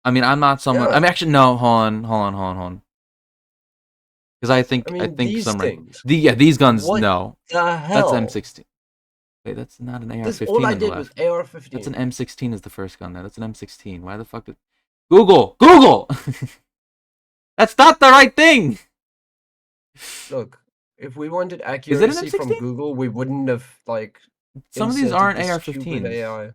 I mean, I'm not someone. Yeah, I'm actually no. Hold on. Because I I mean, think these some right. things. These guns. What No, the that's hell? M16. Wait, that's not an This all AR-15 I on the did was left. That's an AR-15. M16 is the first gun there. That's an M16. Why the fuck did Google? That's not the right thing. Look, if we wanted Is it an accuracy from M16? Google, we wouldn't have like Some of these inserted aren't the stupid AR-15s. AI.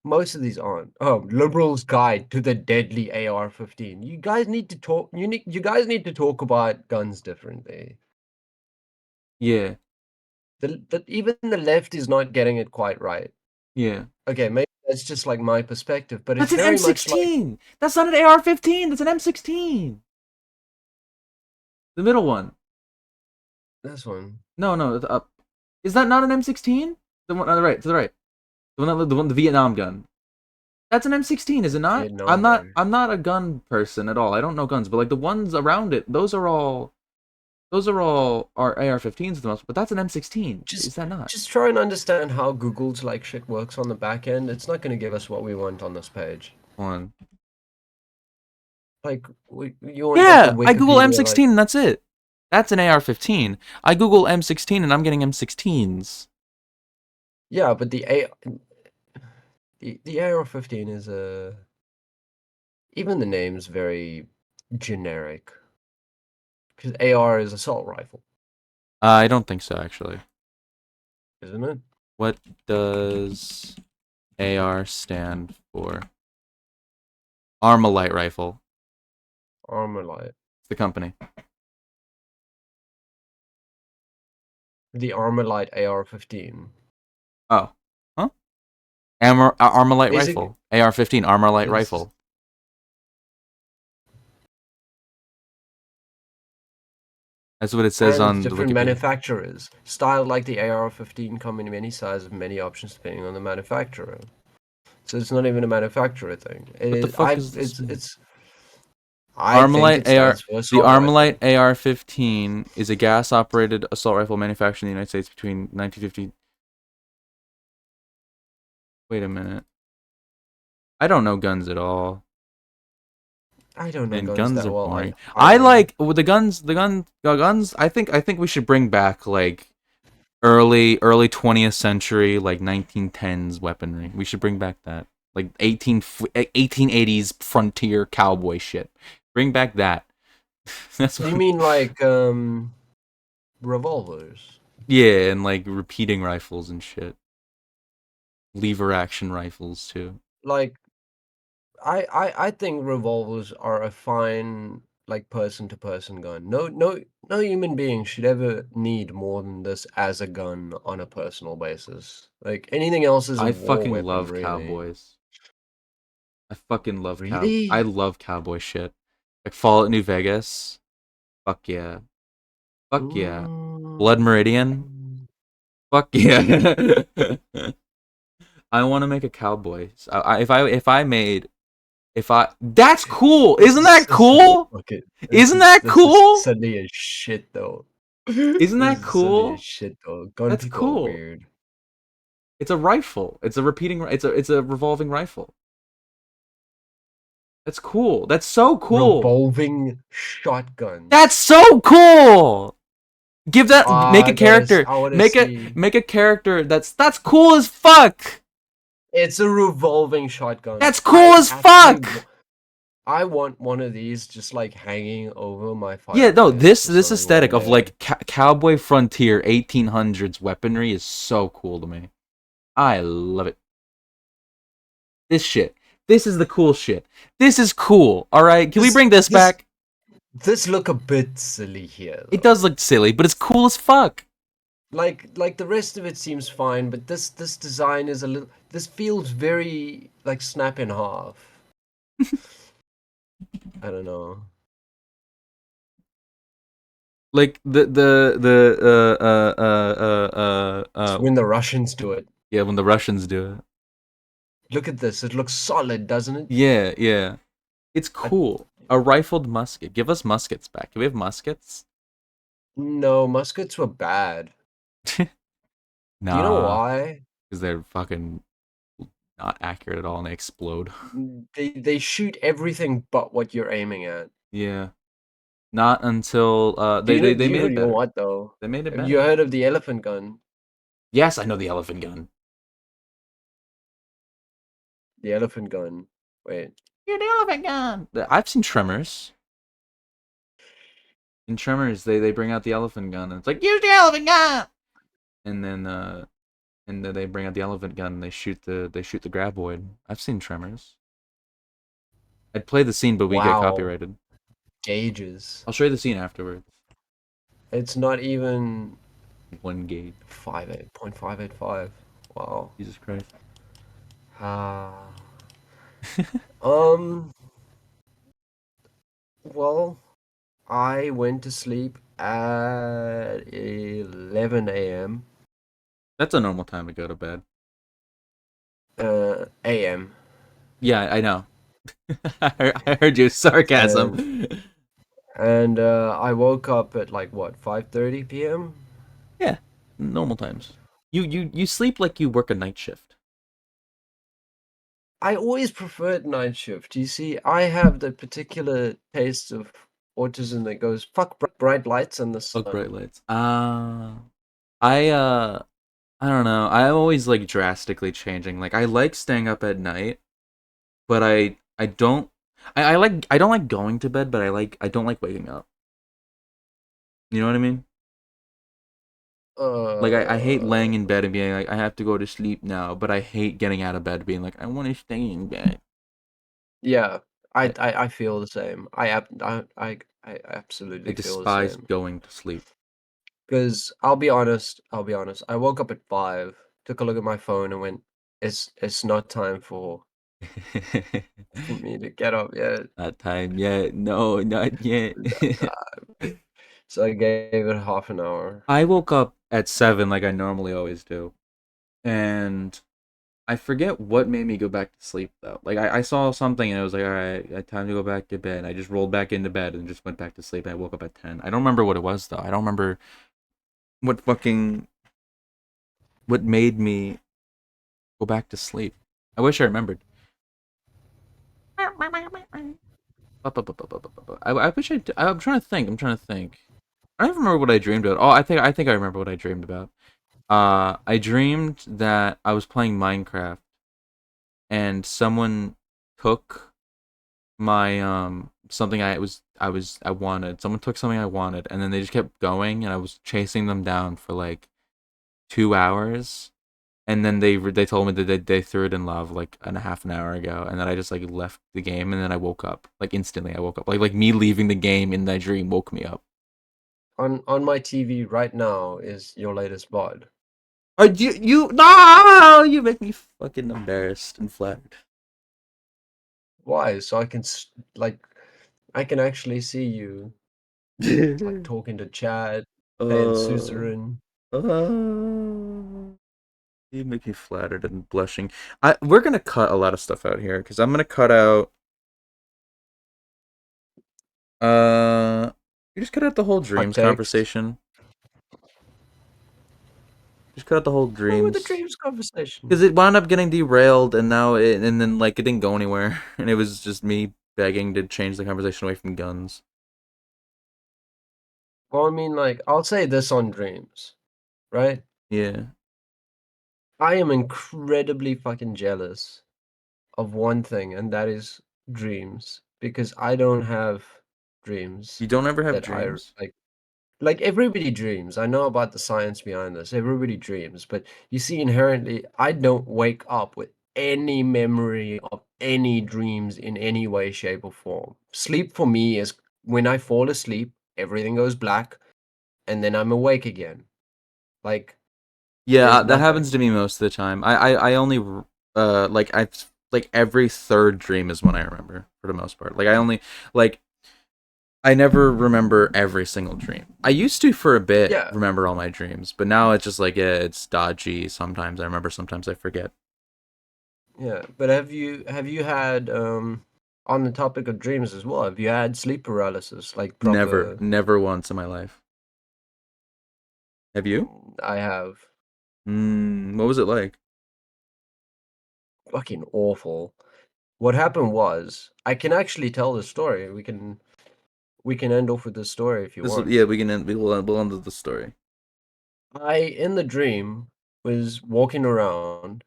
Most of these aren't. Oh, liberals' guide to the deadly AR-15. You guys need to talk. You guys need to talk about guns differently. Yeah, Even the left is not getting it quite right. yeah. Okay, maybe that's just like my perspective, but it's That's an very much like M16. That's not an AR-15. That's an M16. The middle one. this one. No, the up. Is that not an M16? The one on the right, to the right. The Vietnam gun. That's an M16, is it not? Vietnam gun. I'm not a gun person at all. I don't know guns, but like the ones around it, those are all are AR-15s the most, but that's an M16. Just Is that not? just try and understand how Google's like shit works on the back end. It's not going to give us what we want on this page. One. Like you want like the Yeah, I Google Wikipedia like. M16 and that's it. That's an AR-15. I Google M16 and I'm getting M16s. Yeah, but the AR-15 is even the name's very generic because AR is assault rifle, I don't think so actually. isn't it? What does AR stand for? Armalite rifle. Armalite. It's the company. The Armalite AR-15. Oh. Huh? Armalite Basic. rifle. AR-15 Armalite It's rifle. That's what it says and it's on the different Wikipedia. manufacturers. Styled like the AR-15 come in many sizes, many options depending on the manufacturer. So it's not even a manufacturer thing. It What the is. fuck is this? It's. I think Armalite it AR. stands for The assault Armalite rifle. AR-15 is a gas-operated assault rifle manufactured in the United States between 1950. Wait a minute. I don't know guns at all. I don't know And guns guns that are well boring. I either. like with the guns. I think we should bring back like early 20th century like 1910s weaponry. We should bring back that like 1880s frontier cowboy shit. Bring back that. That's You what, mean like revolvers? yeah, and like repeating rifles and shit. Lever action rifles too. like I think revolvers are a fine like person to person gun. No human being should ever need more than this as a gun on a personal basis. Like anything else is a I war fucking weapon, love really. cowboys. I fucking love I Really? love cowboy shit. Like Fallout New Vegas. Fuck yeah. Fuck yeah. Blood Meridian. Mm. Fuck yeah. I want to make a cowboy. So if I made if I that's cool. Isn't that This is cool? fucking Isn't that this is cool? silly as shit though. Isn't This that is silly as cool? shit though. Gun That's people are cool. weird. It's a rifle. It's a repeating. It's a revolving rifle. That's cool. That's so cool. Revolving shotguns. That's so cool. Give that. Make a I gotta. character. I want to Make a see. make a character. That's cool as fuck. It's a revolving shotgun. That's cool as fuck. I want one of these just like hanging over my Yeah, no, fireplace this or this something one aesthetic of day. like cowboy frontier 1800s weaponry is so cool to me. I love it. This shit. This is the cool shit. This is cool. All right, can we This bring this this back? this look a bit silly here It though. does look silly, but it's cool as fuck. Like the rest of it seems fine, but this design is a little. This feels very like snap in half. I don't know. Like It's when the Russians do it. yeah, when the Russians do it. Look at this. It looks solid, doesn't it? Yeah, yeah. It's I, cool. A rifled musket. Give us muskets back. Can we have muskets? no, muskets were bad. Do you know Nah, why? because they're fucking not accurate at all and they explode. They shoot everything but what you're aiming at. Yeah. Not until Do they made it you know better. what though? They made it Have you better. heard of the elephant gun? Yes, I know the elephant gun. The elephant gun. Wait. Yeah, the elephant gun. I've seen Tremors. In Tremors, they bring out the elephant gun and it's like use the elephant gun, and then they bring out the elephant gun and they shoot the graboid. I've seen Tremors. I'd play the scene, but we get Wow. copyrighted. Gauges. I'll show you the scene afterwards. It's not even 1 gauge. 58.585. Wow. Jesus Christ. Ah. Um. Well, I went to sleep at 11 a.m. That's a normal time to go to bed. A.m. Yeah, I know. I heard you and sarcasm. and I woke up at like what 5:30 p.m. Yeah, normal times. You sleep like you work a night shift. I always preferred night shift. You see, I have the particular taste of autism that goes fuck bright lights and the Fuck bright sun. lights. I I don't know. I'm always like drastically changing. Like I like staying up at night, but I don't I don't like going to bed, but I don't like waking up. You know what I mean? Like I hate laying in Uh, bed and being like I have to go to sleep now, but I hate getting out of bed being like I want to stay in bed. yeah, I, I feel the same. I I absolutely feel the despise same. going to sleep. Because I'll be honest. I woke up at 5, took a look at my phone, and went, "It's not time for me to get up yet." Not time yet. No, not yet. So I gave it half an hour. I woke up at 7 like I normally always do. And I forget what made me go back to sleep though. Like I saw something and it was like, all right, time to go back to bed. I just rolled back into bed and just went back to sleep. I woke up at 10. I don't remember what it was though. I don't remember what fucking what made me go back to sleep. I wish I remembered. I wish I'm trying to think. I'm trying to think. I don't even remember what I dreamed about. Oh, I think I remember what I dreamed about. I dreamed that I was playing Minecraft and someone took my something I wanted. Someone took something I wanted and then they just kept going and I was chasing them down for like 2 hours and then they told me that they threw it in lava like a half an hour ago, and then I just like left the game, and then I woke up like instantly. I woke up like me leaving the game in that dream woke me up. On my TV right now is your latest VOD. Are you no? You make me fucking embarrassed and flattered. Why? So I can like I can actually see you like talking to Chad, playing uh, Suzerain. you make me flattered and blushing. We're gonna cut a lot of stuff out here because I'm gonna cut out. You just cut out the whole Hot dreams takes. conversation. Just cut out the whole What with the dreams dreams conversation? because it wound up getting derailed, and then like it didn't go anywhere, and it was just me begging to change the conversation away from guns. Well, I mean, like, I'll say this on dreams, right? Yeah, I am incredibly fucking jealous of one thing, and that is dreams, because I don't have dreams you don't ever have that I dreams. like. Like everybody dreams. I know about the science behind this. Everybody dreams, but you see, inherently, I don't wake up with any memory of any dreams in any way, shape, or form. Sleep for me is when I fall asleep, everything goes black, and then I'm awake again. Like Yeah, there's that nothing. happens to me most of the time. I only like I like every third dream is one I remember for the most part. Like I only like I never remember every single dream. I used to for a bit Yeah, remember all my dreams, but now it's just like yeah, it's dodgy. Sometimes I remember, sometimes I forget. yeah. But have you had on the topic of dreams as well? Have you had sleep paralysis, like Never, proper? never once in my life. Have you? I have. What was it like? Fucking awful. What happened was, I can actually tell the story. We can end off with this story if you This want. yeah, we can end. We'll end the story. I, in the dream, was walking around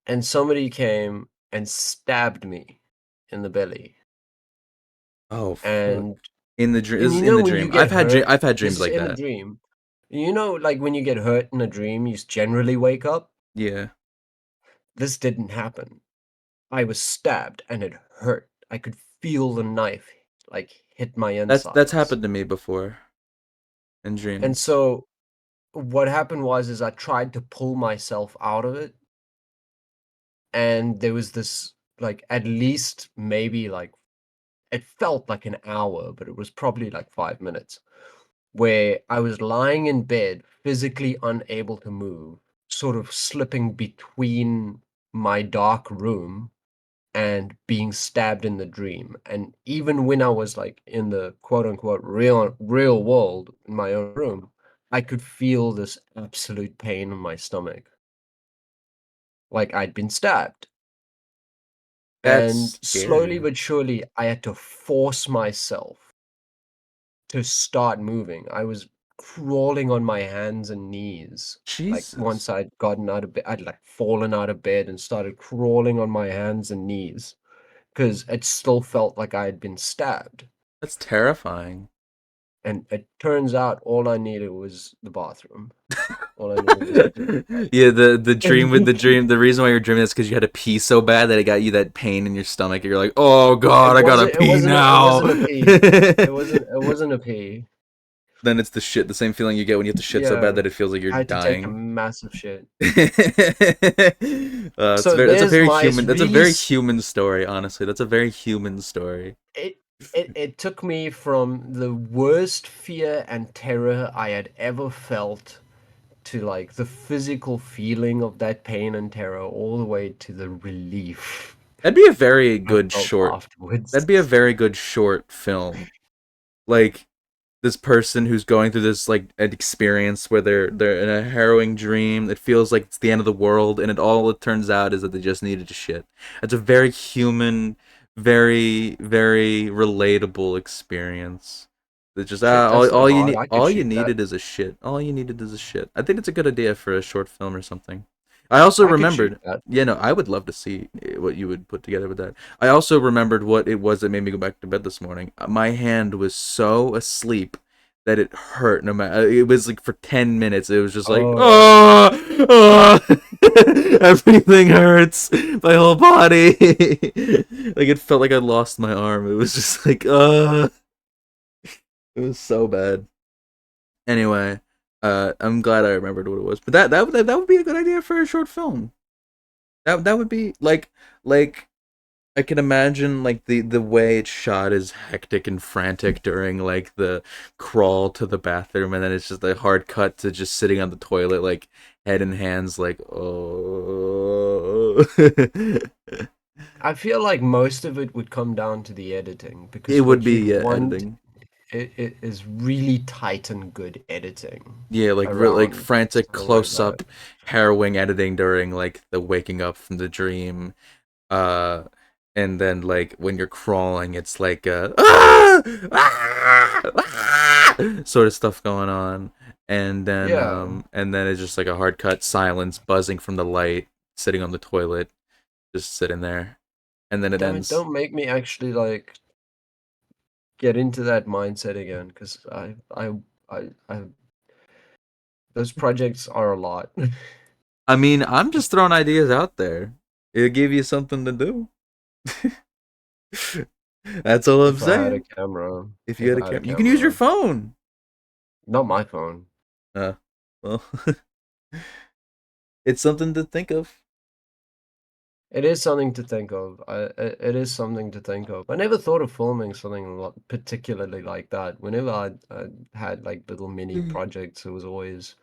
and somebody came and stabbed me in the belly. Oh fuck! And In the dream, and this is you in know the when you dream. get hurt, I've had this dreams is like in a that. dream. You know, like when you get hurt in a dream, you generally wake up. Yeah. This didn't happen. I was stabbed and it hurt. I could feel the knife like hit my That's insides. happened to me before in And dreams. so what happened was is I tried to pull myself out of it, and there was this like at least maybe like it felt like an hour, but it was probably like 5 minutes where I was lying in bed, physically unable to move, sort of slipping between my dark room and being stabbed in the dream. And even when I was like in the quote unquote real world in my own room, I could feel this absolute pain in my stomach, like I'd been stabbed. And That's slowly scary. but surely, I had to force myself to start moving. I was crawling on my hands and knees. Like Jesus. once I'd gotten out of bed, I'd like fallen out of bed and started crawling on my hands and knees because it still felt like I had been stabbed. That's terrifying. And it turns out all I needed was the bathroom. All I needed was to take Yeah, the a dream with the bath. dream. The reason why you're dreaming is because you had to pee so bad that it got you that pain in your stomach. And you're like, oh god, I gotta It pee wasn't it now. wasn't a pee. It wasn't a pee. Then it's the same feeling you get when you have to shit so bad Yeah. that it feels like you're I had to take a dying. massive shit. It's So very that's a there's very my human. That's a very human story. Honestly, that's a very human story. it it took me from the worst fear and terror I had ever felt to like the physical feeling of that pain and terror all the way to the relief That'd be a very I good felt short. That'd afterwards. be a very good short film. Like this person who's going through this like an experience where they're in a harrowing dream. It feels like it's the end of the world, and it turns out is that they just needed to shit. It's a very human, very relatable experience. It's just Shit, that's not hard. I could all you shoot that. needed is a shit. All you needed is a shit. I think it's a good idea for a short film or something. I also I could shoot remembered. that. Yeah, no, I would love to see what you would put together with that. I also remembered what it was that made me go back to bed this morning. My hand was so asleep that it hurt. No matter, it was like for 10 minutes. It was just like, Oh, oh, Oh, everything hurts. My whole body. Like it felt like I lost my arm. It was just like, it was so bad. Anyway, I'm glad I remembered what it was. But that would be a good idea for a short film. That would be like I can imagine like the way it's shot is hectic and frantic during like the crawl to the bathroom, and then it's just a hard cut to just sitting on the toilet like head in hands like oh. I feel like most of it would come down to the editing It because would what be, you'd yeah, want editing. it is really tight and good editing Yeah, like around frantic something like close that. up harrowing editing during like the waking up from the dream. Uh and then like when you're crawling it's like sort of stuff going on, Yeah. and then it's just like a hard cut silence buzzing from the light sitting on the toilet just sitting there, and then it Damn it, ends. don't make me actually like get into that mindset again because I those projects are a lot. I mean, I'm just throwing ideas out there. It'll give you something to do. That's all I'm If I had a saying. camera, If you if had a I had a camera, you can use your camera, phone. not my phone. uh well, it's something to think of. It is something to think of. It is something to think of. I never thought of filming something particularly like that. Whenever I had like little mini projects, it was always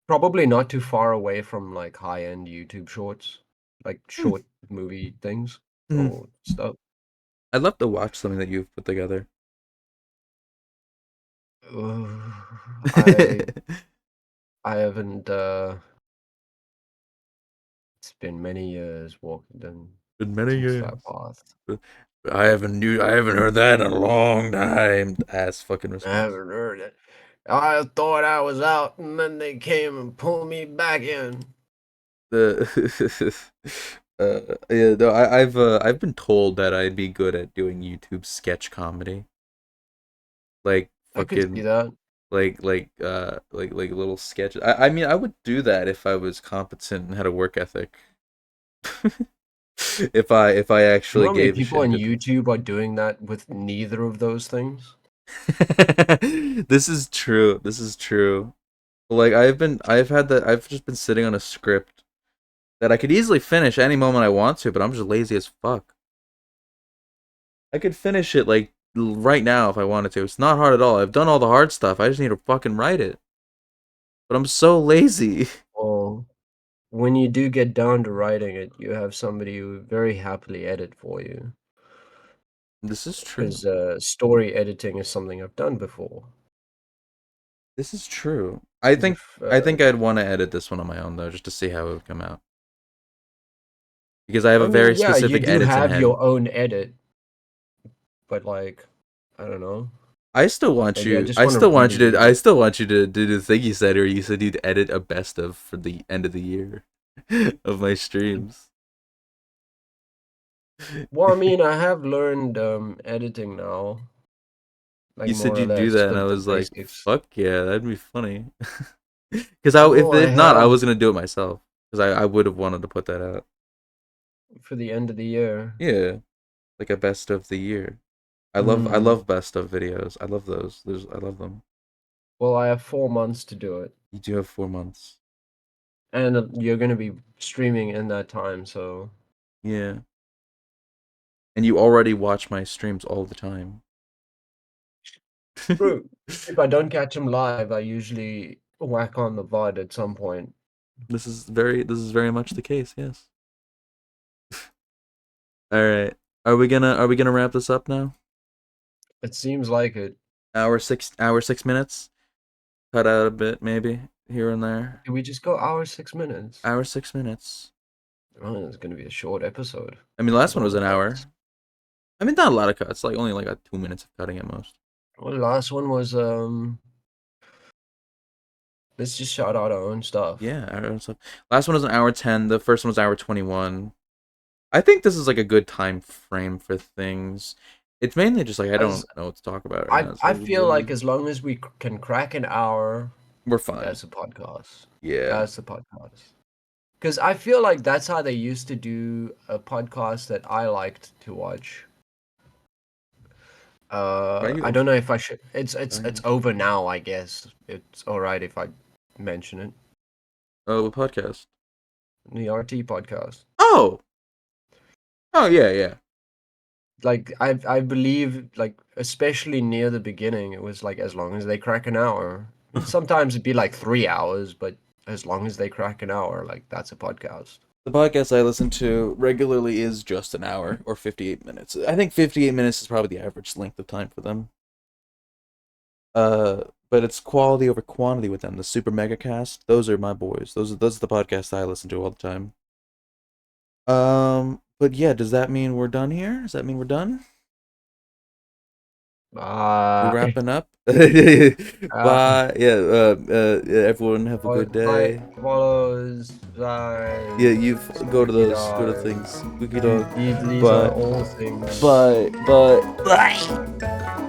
probably not too far away from like high-end YouTube shorts, like short movie things or stuff. I'd love to watch something that you've put together. Uh, I Been I haven't. It's been many years walking many since that years. path. I haven't heard that in a long time. Ass fucking I response. haven't heard it. I thought I was out, and then they came and pulled me back in. The yeah, no, I've been told that I'd be good at doing YouTube sketch comedy. Like I could see fucking that. like little sketches. I mean I would do that if I was competent and had a work ethic. If I You know actually how many gave a people shit and on good time. YouTube are doing that with neither of those things? This is true. This is true. Like I've just been sitting on a script that I could easily finish any moment I want to, but I'm just lazy as fuck. I could finish it like right now if I wanted to. It's not hard at all. I've done all the hard stuff. I just need to fucking write it. But I'm so lazy. Well, when you do get down to writing it, you have somebody who very happily edit for you. This is true. Because story editing is something I've done before. This is true. Because if I think I'd want to edit this one on my own though, just to see how it would come out. Because I have I a very mean, yeah, you specific do edits in have head. your own edit, but like, I don't know. Maybe I just want to really I use. still want you to do the thing you said, or you said you'd edit a best of for the end of the year of my streams. Well, I mean, I have learned editing now, like You said more or you'd do less that, and I the was like, basics. "Fuck yeah, that'd be funny." Because Well, I if not, I have was gonna do it myself. Because I would have wanted to put that out. for the end of the year. Yeah, like a best of the year. I Hmm. love best of videos. I love those. I love them. Well, I have 4 months to do it, You do have 4 months. and you're gonna be streaming in that time, so Yeah, and you already watch my streams all the time. true. If I don't catch them live, I usually whack on the VOD at some point. This is very much the case. Yes. All right. Are we gonna wrap this up now? It seems like it. Hour 6 minutes. Cut out a bit maybe here and there. Did we just go hour 6 minutes? Hour 6 minutes. Oh, it's gonna be a short episode I mean, the last with one all was the an hour. cuts. I mean, not a lot of cuts. Like only like 2 minutes of cutting at most. Well, the last one was let's just shout out our own stuff. Yeah. Last one was an hour 10. The first one was hour 21. I think this is like a good time frame for things. It's mainly just like I As don't know what to talk about right I now. I feel like as long as we can crack an hour, We're fine. That's a podcast. Yeah. That's the podcast. Because I feel like that's how they used to do a podcast that I liked to watch. I don't know if I should. It's over now. I guess it's all right if I mention it. Oh, a podcast. The RT podcast. Oh. Oh yeah, yeah. Like I believe like especially near the beginning, it was like as long as they crack an hour. Sometimes it'd be like 3 hours, but as long as they crack an hour, like that's a podcast. The podcast I listen to regularly is just an hour or 58 minutes. I think 58 minutes is probably the average length of time for them. But it's quality over quantity with them. The Super Mega Cast, those are my boys. Those are the podcasts I listen to all the time. But yeah, does that mean we're done here? Does that mean we're done? We're Uh, wrapping up. uh, Bye. Yeah. Everyone have a good like day. follows, guys, Yeah, you go to squeaky those. Go to dog. things. Squeaky dog. These are Bye. all things. Bye. Bye. Bye.